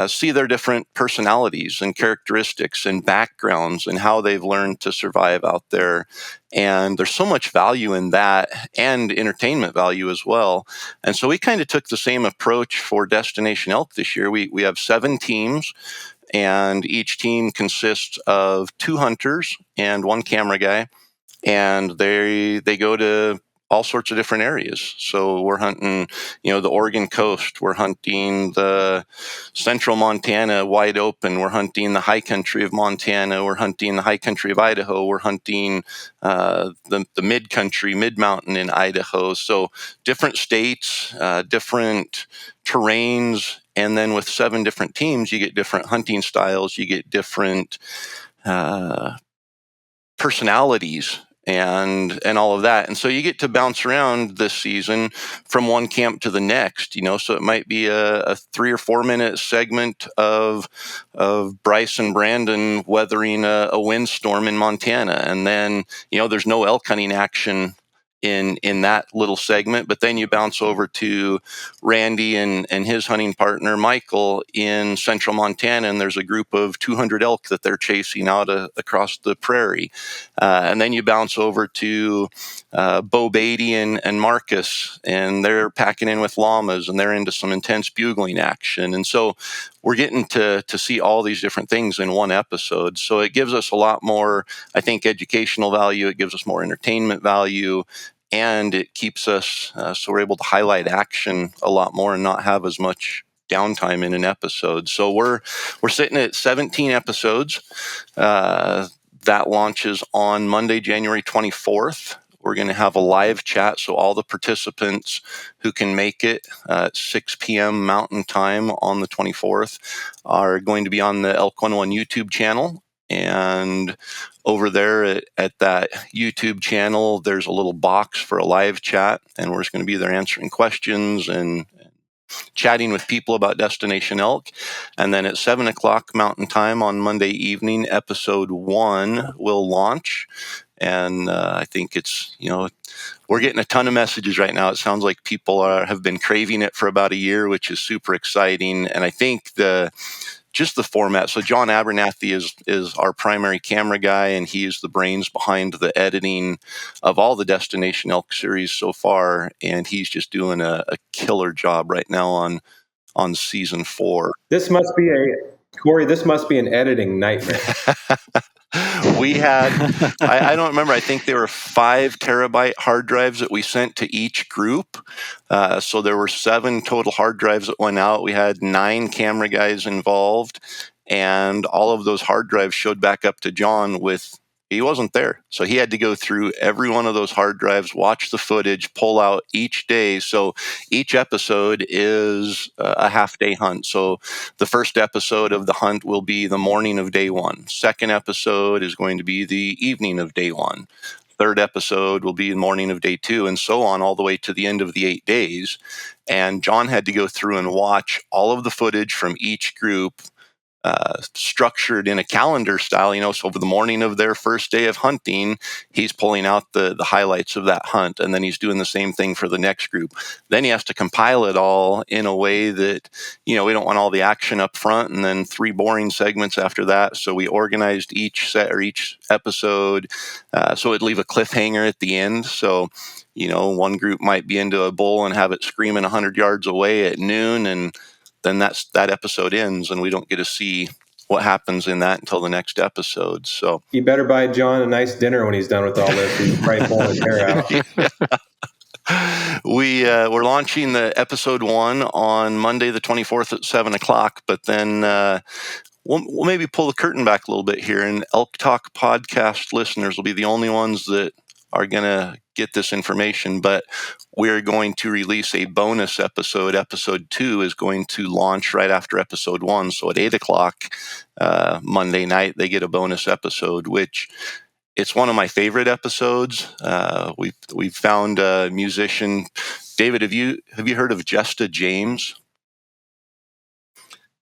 see their different personalities and characteristics and backgrounds and how they've learned to survive out there. And there's so much value in that, and entertainment value as well. And so we kind of took the same approach for Destination Elk this year. We have 7 teams, and each team consists of 2 hunters and 1 camera guy. And they go to all sorts of different areas. So we're hunting, the Oregon coast. We're hunting the central Montana wide open. We're hunting the high country of Montana. We're hunting the high country of Idaho. We're hunting the mid country, mid mountain in Idaho. So different states, different terrains. And then with 7 different teams, you get different hunting styles. You get different personalities and all of that. And so you get to bounce around this season from one camp to the next, so it might be a 3 or 4 minute segment of Brice and Brandon weathering a windstorm in Montana. And then, there's no elk hunting action in that little segment, but then you bounce over to Randy and his hunting partner Michael in central Montana, and there's a group of 200 elk that they're chasing out across the prairie. And then you bounce over to Bo Beatty and Marcus, and they're packing in with llamas, and they're into some intense bugling action. And so we're getting to see all these different things in one episode. So it gives us a lot more, I think, educational value. It gives us more entertainment value. And it keeps us so we're able to highlight action a lot more and not have as much downtime in an episode. So we're sitting at 17 episodes. That launches on Monday, January 24th. We're going to have a live chat, so all the participants who can make it at 6 p.m. Mountain Time on the 24th are going to be on the Elk 101 YouTube channel. And over there at that YouTube channel, there's a little box for a live chat, and we're just going to be there answering questions and chatting with people about Destination Elk. And then at 7 o'clock Mountain Time on Monday evening, episode 1 will launch. And I think it's, we're getting a ton of messages right now. It sounds like people have been craving it for about a year, which is super exciting. And I think just the format. So John Abernathy is our primary camera guy, and he is the brains behind the editing of all the Destination Elk series so far. And he's just doing a killer job right now on season 4. This must be an editing nightmare. We had, I don't remember, I think there were 5 terabyte hard drives that we sent to each group. So there were 7 total hard drives that went out. We had 9 camera guys involved, and all of those hard drives showed back up to John he wasn't there. So he had to go through every one of those hard drives, watch the footage, pull out each day. So each episode is a half-day hunt. So the first episode of the hunt will be the morning of day 1. Second episode is going to be the evening of day 1. Third episode will be the morning of day 2, and so on all the way to the end of the 8 days. And John had to go through and watch all of the footage from each group, structured in a calendar style, so for the morning of their first day of hunting, he's pulling out the highlights of that hunt, and then he's doing the same thing for the next group. Then he has to compile it all in a way that, we don't want all the action up front and then 3 boring segments after that. So we organized each set or each episode so it'd leave a cliffhanger at the end. So, one group might be into a bull and have it screaming 100 yards away at noon, and then that episode ends, and we don't get to see what happens in that until the next episode. So you better buy John a nice dinner when he's done with all this. He's probably pulling his hair out. We're launching the episode 1 on Monday the 24th at 7 o'clock, but then we'll maybe pull the curtain back a little bit here, and Elk Talk podcast listeners will be the only ones that are going to get this information, but we're going to release a bonus episode. Episode 2 is going to launch right after episode 1. So at 8 o'clock Monday night, they get a bonus episode, which it's one of my favorite episodes. We've found a musician. David, have you heard of Jesta James?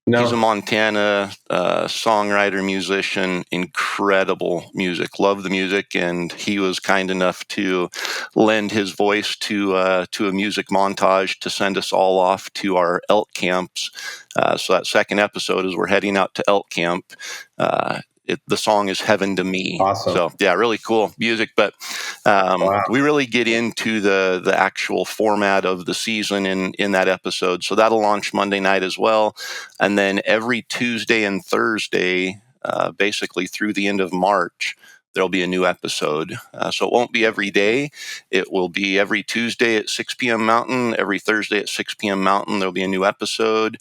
No. He's a Montana songwriter, musician, incredible music. Love the music, and he was kind enough to lend his voice to a music montage to send us all off to our elk camps. So that second episode is we're heading out to elk camp. The song is Heaven to Me. Awesome. So yeah, really cool music. But we really get into the actual format of the season in that episode. So that'll launch Monday night as well. And then every Tuesday and Thursday, basically through the end of March, there'll be a new episode. So it won't be every day. It will be every Tuesday at 6 p.m. Mountain, every Thursday at 6 p.m. Mountain. There'll be a new episode.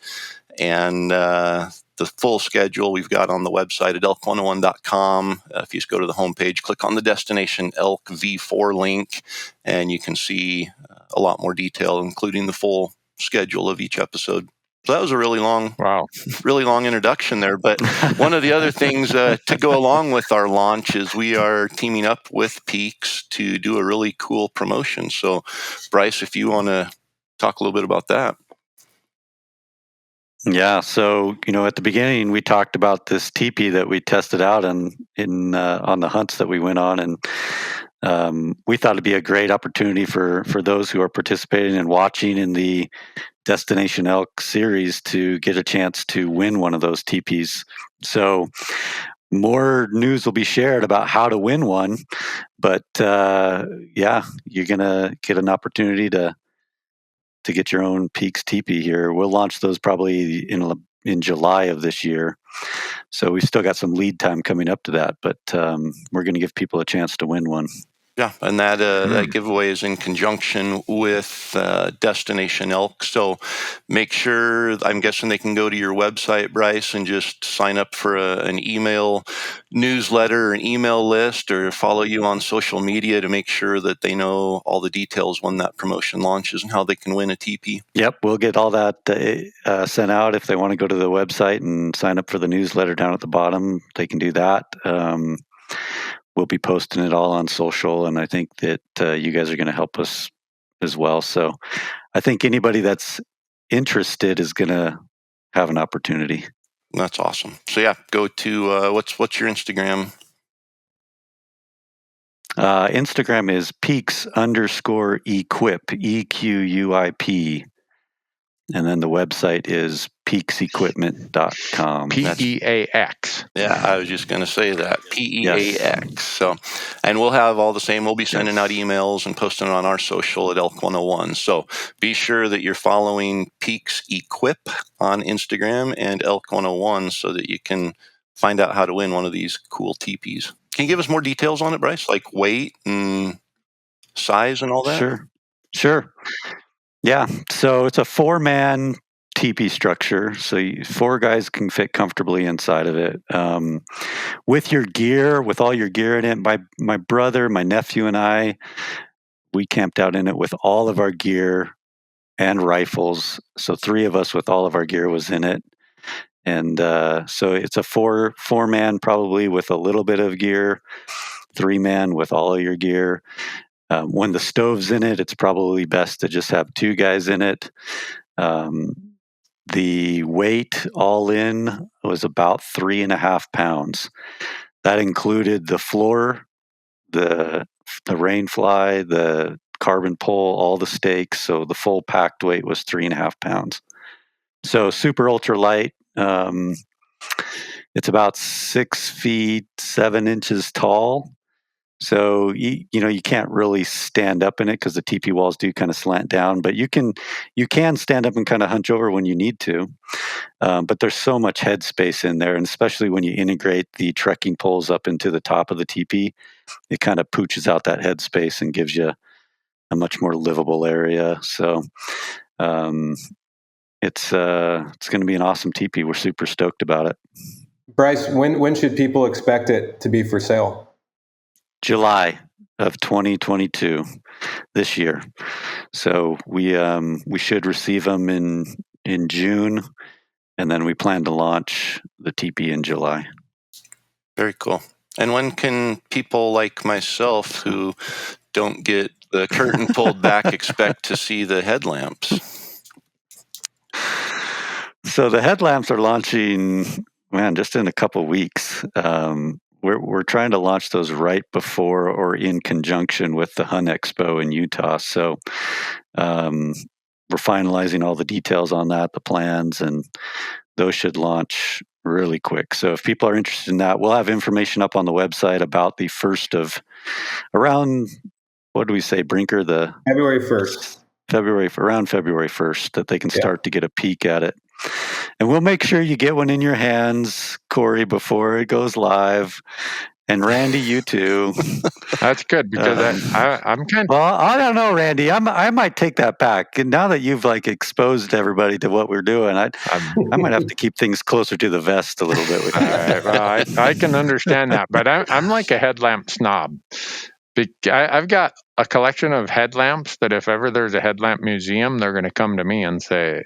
And the full schedule we've got on the website at elk101.com. If you just go to the homepage, click on the Destination Elk V4 link, and you can see a lot more detail, including the full schedule of each episode. So that was a really long introduction there. But one of the other things to go along with our launch is we are teaming up with Peax to do a really cool promotion. So, Brice, if you want to talk a little bit about that. Yeah, so at the beginning we talked about this teepee that we tested out on the hunts that we went on, and we thought it'd be a great opportunity for those who are participating and watching in the Destination Elk series to get a chance to win one of those teepees. So more news will be shared about how to win one, but you're gonna get an opportunity to get your own Peax teepee here. We'll launch those probably in July of this year. So we still got some lead time coming up to that, but we're going to give people a chance to win one. Yeah, and that giveaway is in conjunction with Destination Elk. So make sure, I'm guessing they can go to your website, Brice, and just sign up for an email newsletter, an email list, or follow you on social media to make sure that they know all the details when that promotion launches and how they can win a teepee. Yep, we'll get all that sent out. If they want to go to the website and sign up for the newsletter down at the bottom, they can do that. We'll be posting it all on social, and I think that you guys are going to help us as well. So I think anybody that's interested is going to have an opportunity. That's awesome. So yeah, go to what's your Instagram? Instagram is Peax_equip, EQUIP. And then the website is peaksequipment.com. PEAX. Yeah, I was just going to say that. PEAX. Yes. So, and we'll have all the same. We'll be sending out emails and posting it on our social at Elk 101. So be sure that you're following Peax Equip on Instagram and Elk 101 so that you can find out how to win one of these cool teepees. Can you give us more details on it, Brice? Like weight and size and all that? Sure. Yeah, so it's a 4-man teepee structure, so 4 guys can fit comfortably inside of it. With your gear, with all your gear in it, my brother, my nephew, and I, we camped out in it with all of our gear and rifles. So 3 of us with all of our gear was in it, and so it's a 4-man probably with a little bit of gear, 3-man with all of your gear. When the stove's in it, it's probably best to just have 2 guys in it. The weight all in was about 3.5 pounds. That included the floor, the rain fly, the carbon pole, all the stakes. So the full packed weight was 3.5 pounds. So super ultra light. It's about 6 feet 7 inches tall. So you can't really stand up in it because the teepee walls do kind of slant down, but you can stand up and kind of hunch over when you need to. But there's so much headspace in there, and especially when you integrate the trekking poles up into the top of the teepee, it kind of pooches out that headspace and gives you a much more livable area. So it's going to be an awesome teepee. We're super stoked about it. Brice, when should people expect it to be for sale? July of 2022, this year. So we should receive them in June, and then we plan to launch the teepee in July. Very cool. And when can people like myself who don't get the curtain pulled back expect to see the headlamps? So the headlamps are launching, just in a couple weeks. We're trying to launch those right before or in conjunction with the Hunt Expo in Utah. So we're finalizing all the details on that, the plans, and those should launch really quick. So if people are interested in that, we'll have information up on the website about the first of around, what do we say, Brinker? The February 1st. Around February 1st, that they can start to get a peek at it. And we'll make sure you get one in your hands, Corey, before it goes live. And Randy, you too. That's good because I'm kind of. Well, I don't know, Randy. I might take that back. And now that you've exposed everybody to what we're doing, I might have to keep things closer to the vest a little bit with you. All right, well, I can understand that, but I'm like a headlamp snob. I've got a collection of headlamps that if ever there's a headlamp museum, they're going to come to me and say,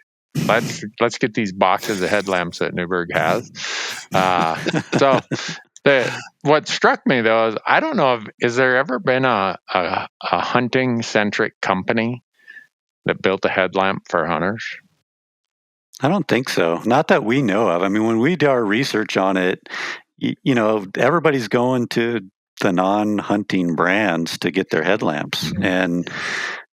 let's get these boxes of headlamps that Newberg has. So what struck me though is I don't know is there ever been a hunting centric company that built a headlamp for hunters? I don't think so. Not that we know of. I mean, when we do our research on it, everybody's going to the non-hunting brands to get their headlamps. Mm-hmm. And,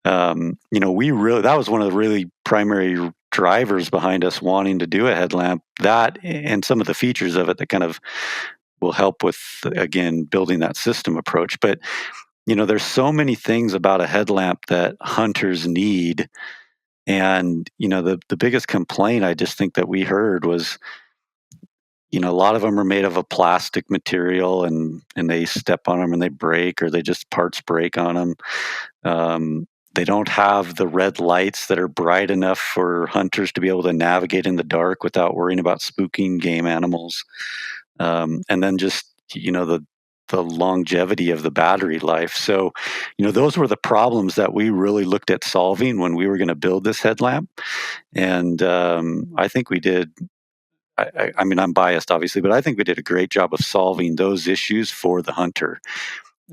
that was one of the really primary drivers behind us wanting to do a headlamp, that and some of the features of it that kind of will help with, again, building that system approach. But, there's so many things about a headlamp that hunters need. And, the biggest complaint I just think that we heard was, a lot of them are made of a plastic material and they step on them and they break, or they just parts break on them. They don't have the red lights that are bright enough for hunters to be able to navigate in the dark without worrying about spooking game animals. And then just, the longevity of the battery life. So, those were the problems that we really looked at solving when we were going to build this headlamp. And I think we did. I mean, I'm biased, obviously, but I think we did a great job of solving those issues for the hunter.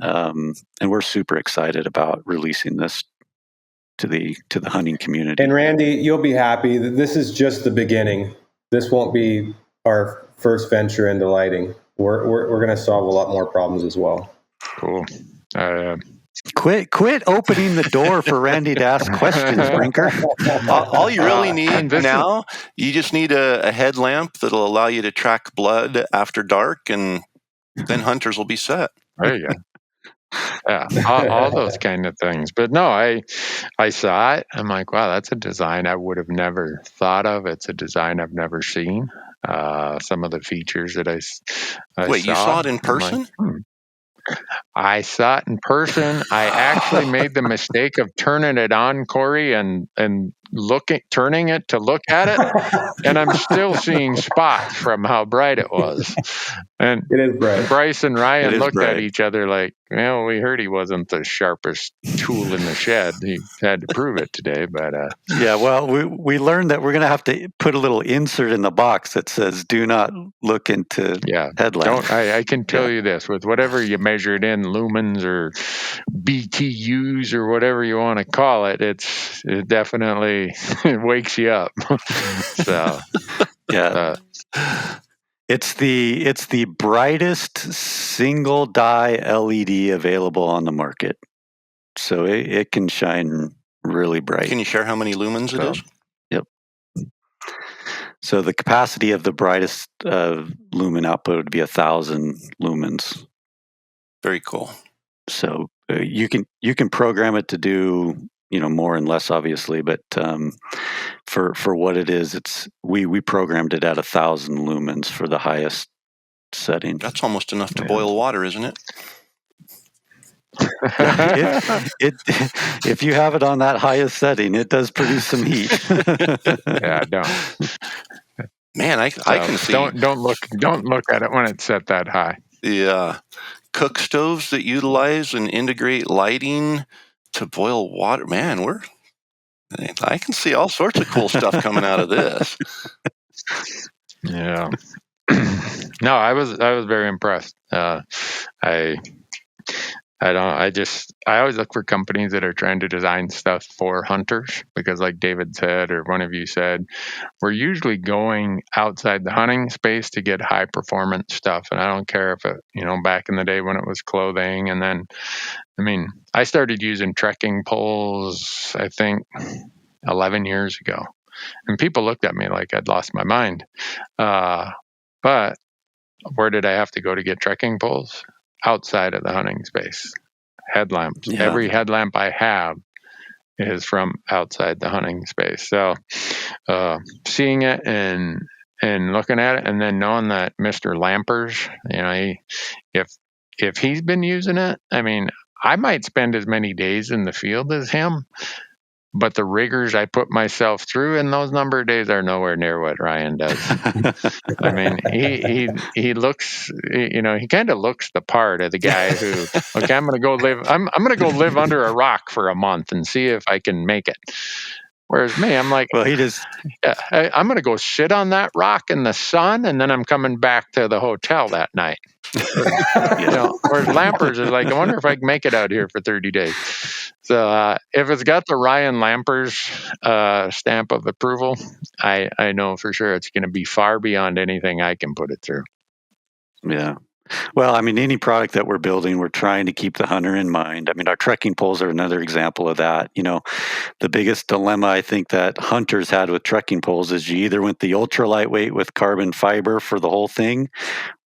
And we're super excited about releasing this to the hunting community. And Randy, you'll be happy that this is just the beginning. This won't be our first venture into lighting. We're going to solve a lot more problems as well. Cool. Quit opening the door for Randy to ask questions, Brinker. All you really need now, you just need a headlamp that'll allow you to track blood after dark, and then hunters will be set. There you go. Yeah, all those kind of things. But no, I saw it. I'm like, wow, that's a design I would have never thought of. It's a design I've never seen. Some of the features that I Wait, saw. You saw it in person? Like, I saw it in person. I actually made the mistake of turning it on, Corey, and turning it to look at it, and I'm still seeing spots from how bright it was. And it is bright. Brice and Ryan looked at each other like, well, we heard he wasn't the sharpest tool in the shed. He had to prove it today, but yeah. Well, we learned that we're going to have to put a little insert in the box that says "Do not look into headlamps." I can tell you this: with whatever you measured in lumens or BTUs or whatever you want to call it, it definitely wakes you up. So yeah. It's the brightest single dye LED available on the market, so it can shine really bright. Can you share how many lumens it is? Yep. So the capacity of the brightest lumen output would be 1,000 lumens. Very cool. So you can program it to do more and less, obviously, but for what it is, we programmed it at 1,000 lumens for the highest setting. That's almost enough to boil water, isn't it? If you have it on that highest setting, it does produce some heat. Yeah, don't. Man, I can see. Don't look at it when it's set that high. Yeah, cook stoves that utilize and integrate lighting to boil water. Man, I can see all sorts of cool stuff coming out of this. Yeah. No, I was very impressed. I always look for companies that are trying to design stuff for hunters, because like David said, or one of you said, we're usually going outside the hunting space to get high performance stuff. And I don't care if it, back in the day when it was clothing. And then, I started using trekking poles, I think 11 years ago, and people looked at me like I'd lost my mind. But where did I have to go to get trekking poles? Outside of the hunting space. Headlamps. Yeah. Every headlamp I have is from outside the hunting space. So seeing it and looking at it, and then knowing that Mr. Lampers, if if he's been using it, I mean, I might spend as many days in the field as him, but the rigors I put myself through in those number of days are nowhere near what Ryan does. I mean, he looks, he kind of looks the part of the guy who, okay, I'm going to go live under a rock for a month and see if I can make it. Whereas me, I'm like, Well, he just I'm going to go sit on that rock in the sun, and then I'm coming back to the hotel that night. Whereas Lampers is like, I wonder if I can make it out here for 30 days. So if it's got the Ryan Lampers stamp of approval, I know for sure it's going to be far beyond anything I can put it through. Yeah. Well, I mean, any product that we're building, we're trying to keep the hunter in mind. I mean, our trekking poles are another example of that. The biggest dilemma I think that hunters had with trekking poles is you either went the ultra lightweight with carbon fiber for the whole thing,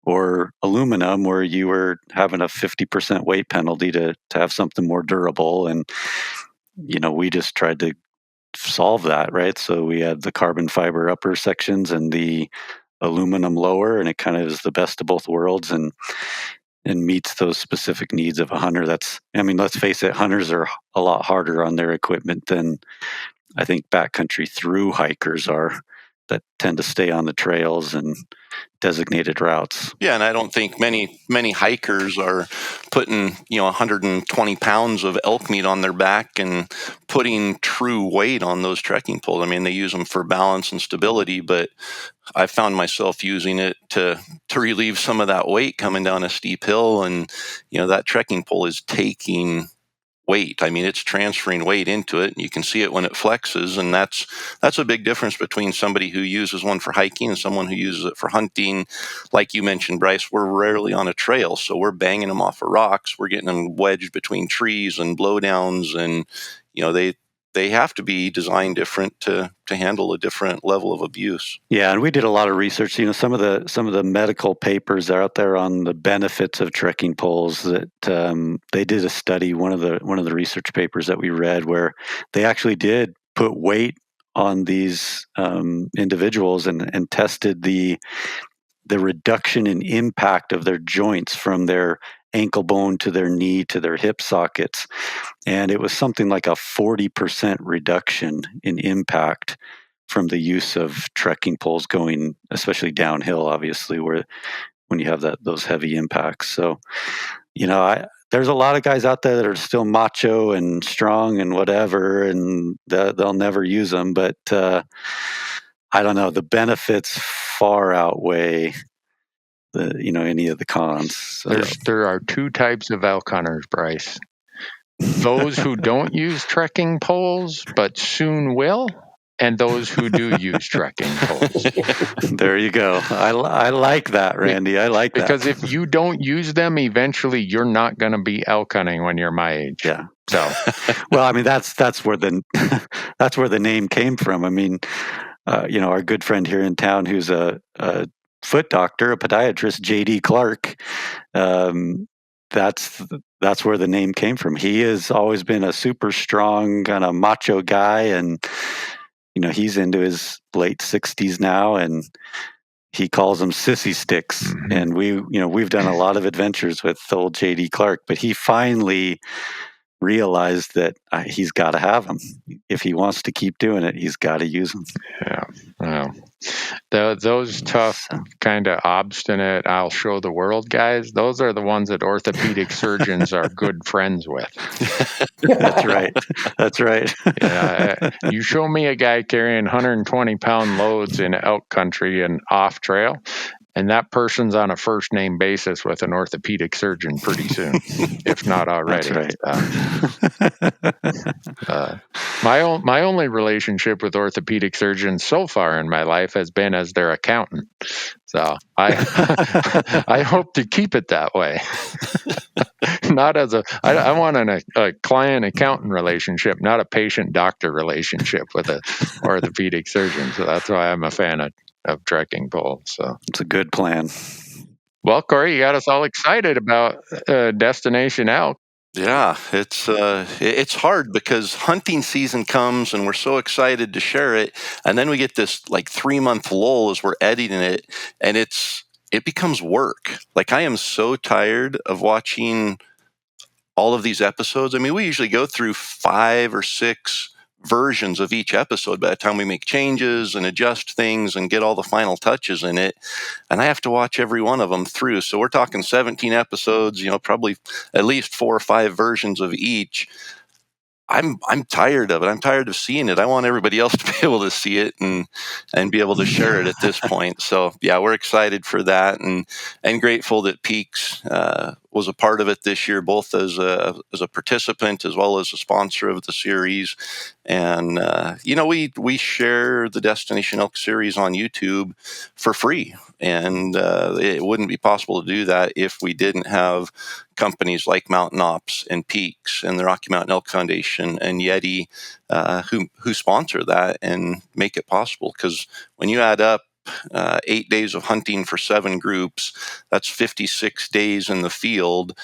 or aluminum, where you were having a 50% weight penalty to have something more durable. And, we just tried to solve that, right? So we had the carbon fiber upper sections and the aluminum lower, and it kind of is the best of both worlds and meets those specific needs of a hunter. Let's face it, hunters are a lot harder on their equipment than I think backcountry through hikers are, that tend to stay on the trails and designated routes. Yeah, and I don't think many hikers are putting 120 pounds of elk meat on their back and putting true weight on those trekking poles. I mean, they use them for balance and stability, but I found myself using it to relieve some of that weight coming down a steep hill, and that trekking pole is taking weight. I mean, it's transferring weight into it, and you can see it when it flexes, and that's a big difference between somebody who uses one for hiking and someone who uses it for hunting. Like you mentioned, Brice, we're rarely on a trail, so we're banging them off of rocks. We're getting them wedged between trees and blowdowns, and they have to be designed different to handle a different level of abuse. Yeah, and we did a lot of research. Some of the medical papers are out there on the benefits of trekking poles. That they did a study. One of the research papers that we read, where they actually did put weight on these individuals and tested the reduction in impact of their joints from their ankle bone to their knee to their hip sockets. And it was something like a 40% reduction in impact from the use of trekking poles going, especially downhill, obviously, when you have those heavy impacts. So, there's a lot of guys out there that are still macho and strong and whatever, and they'll never use them. But I don't know, the benefits far outweigh any of the cons. So. There are two types of elk hunters, Brice. Those who don't use trekking poles but soon will, and those who do use trekking poles. There you go. I like that, Randy. I like that. Because if you don't use them, eventually you're not going to be elk hunting when you're my age. Yeah. So, well, I mean, that's where the name came from. I mean, our good friend here in town, who's a foot doctor, a podiatrist, J.D. Clark. That's where the name came from. He has always been a super strong kind of macho guy, and he's into his late 60s now, and he calls them sissy sticks. Mm-hmm. And we've done a lot of adventures with old J.D. Clark, but he finally realized that he's got to have them. If he wants to keep doing it, he's got to use them. Yeah. Well, those tough, kind of obstinate, I'll show the world guys, those are the ones that orthopedic surgeons are good friends with. That's right. That's right. Yeah, you show me a guy carrying 120-pound loads in elk country and off trail, and that person's on a first name basis with an orthopedic surgeon pretty soon, if not already. That's right. My only relationship with orthopedic surgeons so far in my life has been as their accountant. So I hope to keep it that way. Not as I want a client accountant relationship, not a patient doctor relationship with an orthopedic surgeon. So that's why I'm a fan of trekking poles. So it's a good plan. Well, Corey, you got us all excited about Destination Elk. Yeah, it's hard because hunting season comes and we're so excited to share it, and then we get this like 3-month lull as we're editing it, and it's it becomes work. Like, I am so tired of watching all of these episodes. I mean, we usually go through 5 or 6 versions of each episode by the time we make changes and adjust things and get all the final touches in it. And I have to watch every one of them through. So we're talking 17 episodes, probably at least 4 or 5 versions of each. I'm tired of it. I'm tired of seeing it. I want everybody else to be able to see it and be able to share it at this point. So yeah, we're excited for that and grateful that Peax was a part of it this year, both as a participant as well as a sponsor of the series. And we share the Destination Elk series on YouTube for free, and it wouldn't be possible to do that if we didn't have companies like Mountain Ops and Peax and the Rocky Mountain Elk Foundation and Yeti who sponsor that and make it possible. Because when you add up 8 days of hunting for 7 groups, that's 56 days in the field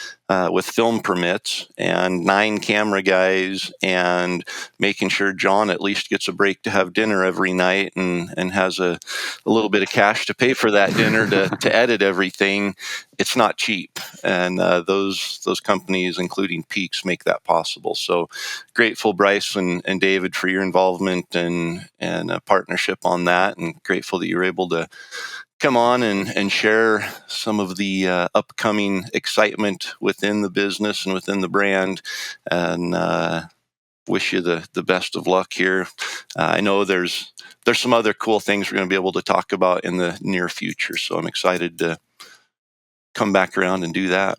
with film permits and 9 camera guys, and making sure John at least gets a break to have dinner every night and has a little bit of cash to pay for that dinner to edit everything. It's not cheap, and those companies, including Peax, make that possible. So grateful, Brice and David, for your involvement and a partnership on that, and grateful that you were able to come on and share some of the upcoming excitement within the business and within the brand, and wish you the best of luck here. I know there's some other cool things we're going to be able to talk about in the near future, so I'm excited to come back around and do that.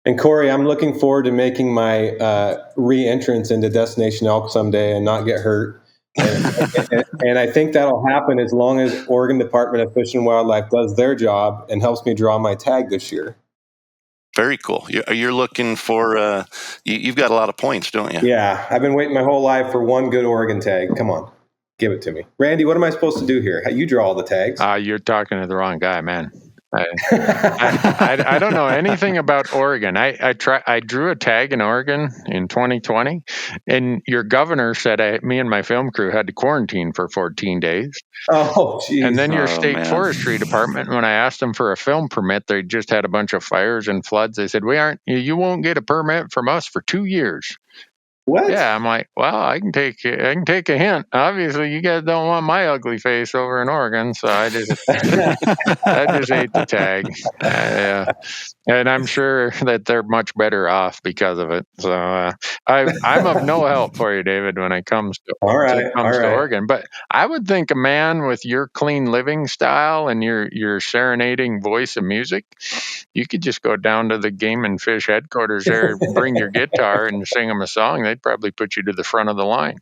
And Corey, I'm looking forward to making my re-entrance into Destination Elk someday and not get hurt. And I think that'll happen as long as Oregon Department of Fish and Wildlife does their job and helps me draw my tag this year. Very cool. You're looking for, you've got a lot of points, don't you? Yeah, I've been waiting my whole life for one good Oregon tag. Come on, give it to me. Randy, what am I supposed to do here? You draw all the tags. You're talking to the wrong guy, man. I don't know anything about Oregon. I drew a tag in Oregon in 2020, and your governor said me and my film crew had to quarantine for 14 days. Oh, geez. And then your state forestry department, when I asked them for a film permit, they just had a bunch of fires and floods. They said, you won't get a permit from us for 2 years. What? Yeah, I'm like, well, I can take a hint. Obviously, you guys don't want my ugly face over in Oregon, so I just ate the tag. And I'm sure that they're much better off because of it. So I'm of no help for you, David, when it comes to Oregon. But I would think a man with your clean living style and your serenading voice of music, you could just go down to the Game and Fish headquarters there, bring your guitar and sing them a song. They'd probably put you to the front of the line.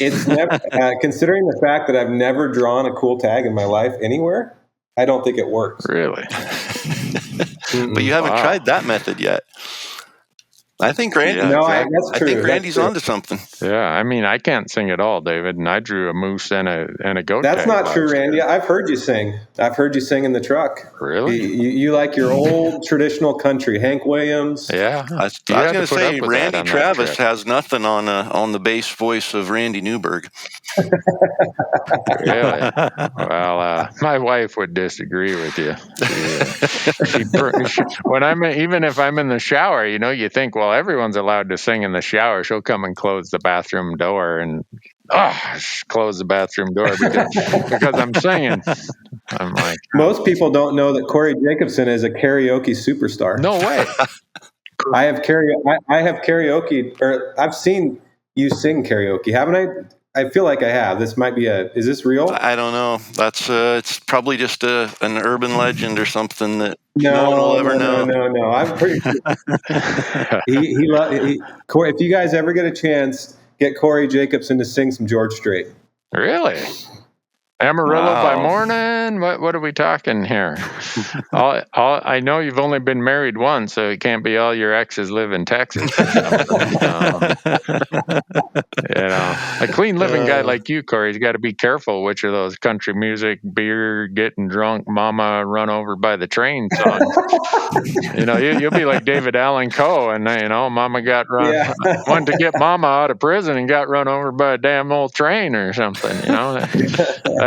It's never, considering the fact that I've never drawn a cool tag in my life anywhere, I don't think it works. Really? But you haven't tried that method yet. I think Randy. No, that's true. I think Randy's onto something. Yeah, I mean, I can't sing at all, David, and I drew a moose and a goat. That's not true, Randy. I've heard you sing. I've heard you sing in the truck. Really? You like your old traditional country, Hank Williams. Yeah. I was going to say Randy Travis has nothing on the bass voice of Randy Newberg. Really? Well, my wife would disagree with you. Even if I'm in the shower, you think, well, everyone's allowed to sing in the shower. She'll come and close the bathroom door and close the bathroom door because I'm singing. I'm like, most people don't know that Corey Jacobson is a karaoke superstar. No way. I have karaoke, or I've seen you sing karaoke, haven't I? I feel like I have. This might be is this real? I don't know. That's it's probably just an urban legend or something that no one will ever know. No. I'm pretty sure. Corey, if you guys ever get a chance, get Corey Jacobson to sing some George Strait. Really? Amarillo by morning? What are we talking here? I know you've only been married once, so it can't be all your exes live in Texas. A clean living guy like you, Corey, has got to be careful which of those country music, beer, getting drunk, mama run over by the train songs. You'll be like David Allen Coe, and mama got wanted to get mama out of prison and got run over by a damn old train or something.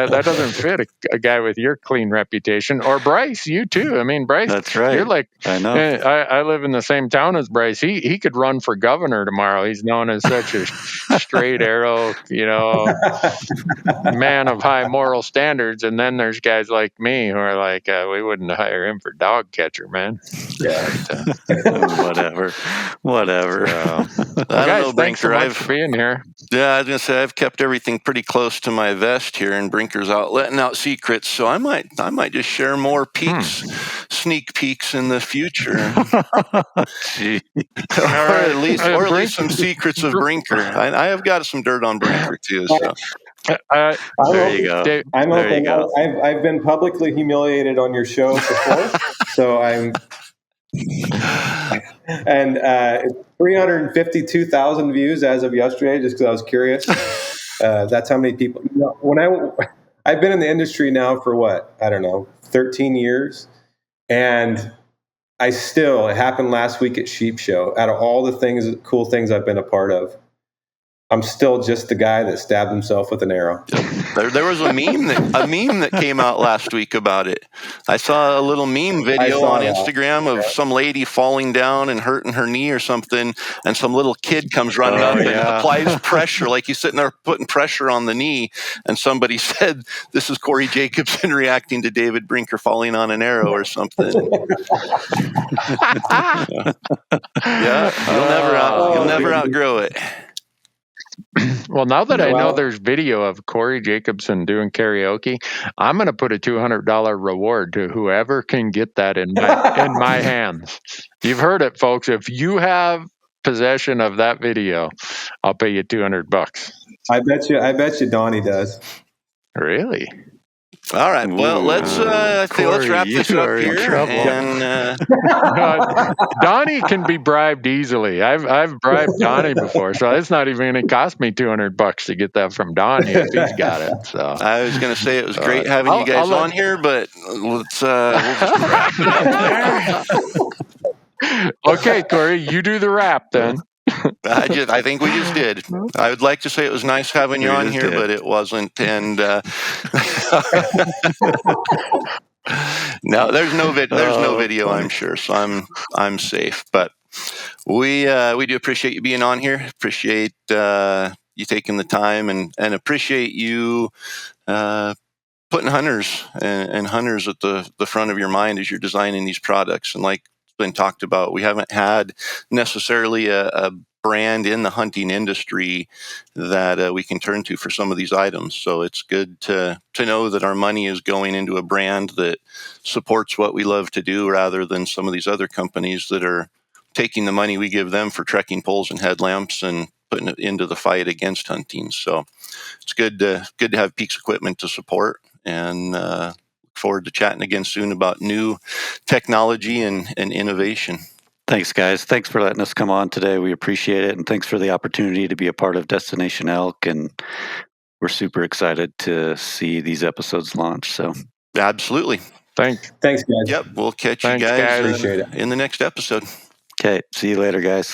That doesn't fit a guy with your clean reputation. Or Brice, you too. I mean, Brice, That's right. You're like, I know. I live in the same town as Brice. He could run for governor tomorrow. He's known as such a straight arrow, man of high moral standards. And then there's guys like me who are like, we wouldn't hire him for dog catcher, man. Yeah. Whatever. I don't know, thanks so Brinker. much for being here. Yeah, I was gonna say I've kept everything pretty close to my vest here, and Brinker's out letting out secrets. So I might just share more Peax sneak peeks in the future, or at least some secrets of Brinker. I have got some dirt on Brinker too. So. There you go. Dave, I'm there open. you go. I've been publicly humiliated on your show before, so I'm. And 352,000 views as of yesterday, just because I was curious. That's how many people. I've been in the industry now for what, I don't know, 13 years, and it happened last week at Sheep Show. Out of all the cool things I've been a part of, I'm still just the guy that stabbed himself with an arrow. There was a meme that came out last week about it. I saw a little meme video on Instagram of some lady falling down and hurting her knee or something, and some little kid comes running up and applies pressure, like he's sitting there putting pressure on the knee. And somebody said, "This is Corey Jacobson reacting to David Brinker falling on an arrow or something." You'll never outgrow it. Well, now that I know there's video of Corey Jacobson doing karaoke, I'm going to put a $200 reward to whoever can get that in my hands. You've heard it, folks. If you have possession of that video, I'll pay you $200. I bet you Donnie does. Really? All right. Well, let's wrap this up here. And Donnie can be bribed easily. I've bribed Donnie before, so it's not even going to cost me $200 to get that from Donnie if he's got it. So I was going to say it was great having you guys on here, but we'll just wrap it up there. Okay, Corey, you do the wrap then. I think we just did. I would like to say it was nice having you on here, but it wasn't. And no, there's no video, I'm sure, so I'm safe. But we do appreciate you being on here. Appreciate you taking the time, and appreciate you putting hunters and hunters at the front of your mind as you're designing these products. And like been talked about, we haven't had necessarily a brand in the hunting industry that we can turn to for some of these items. So it's good to know that our money is going into a brand that supports what we love to do, rather than some of these other companies that are taking the money we give them for trekking poles and headlamps and putting it into the fight against hunting. So it's good to have Peax equipment to support, and look forward to chatting again soon about new technology and innovation. Thanks, guys. Thanks for letting us come on today. We appreciate it. And thanks for the opportunity to be a part of Destination Elk. And we're super excited to see these episodes launch. So absolutely. Thanks, guys. Yep. We'll catch you guys Appreciate it. in the next episode. Okay. See you later, guys.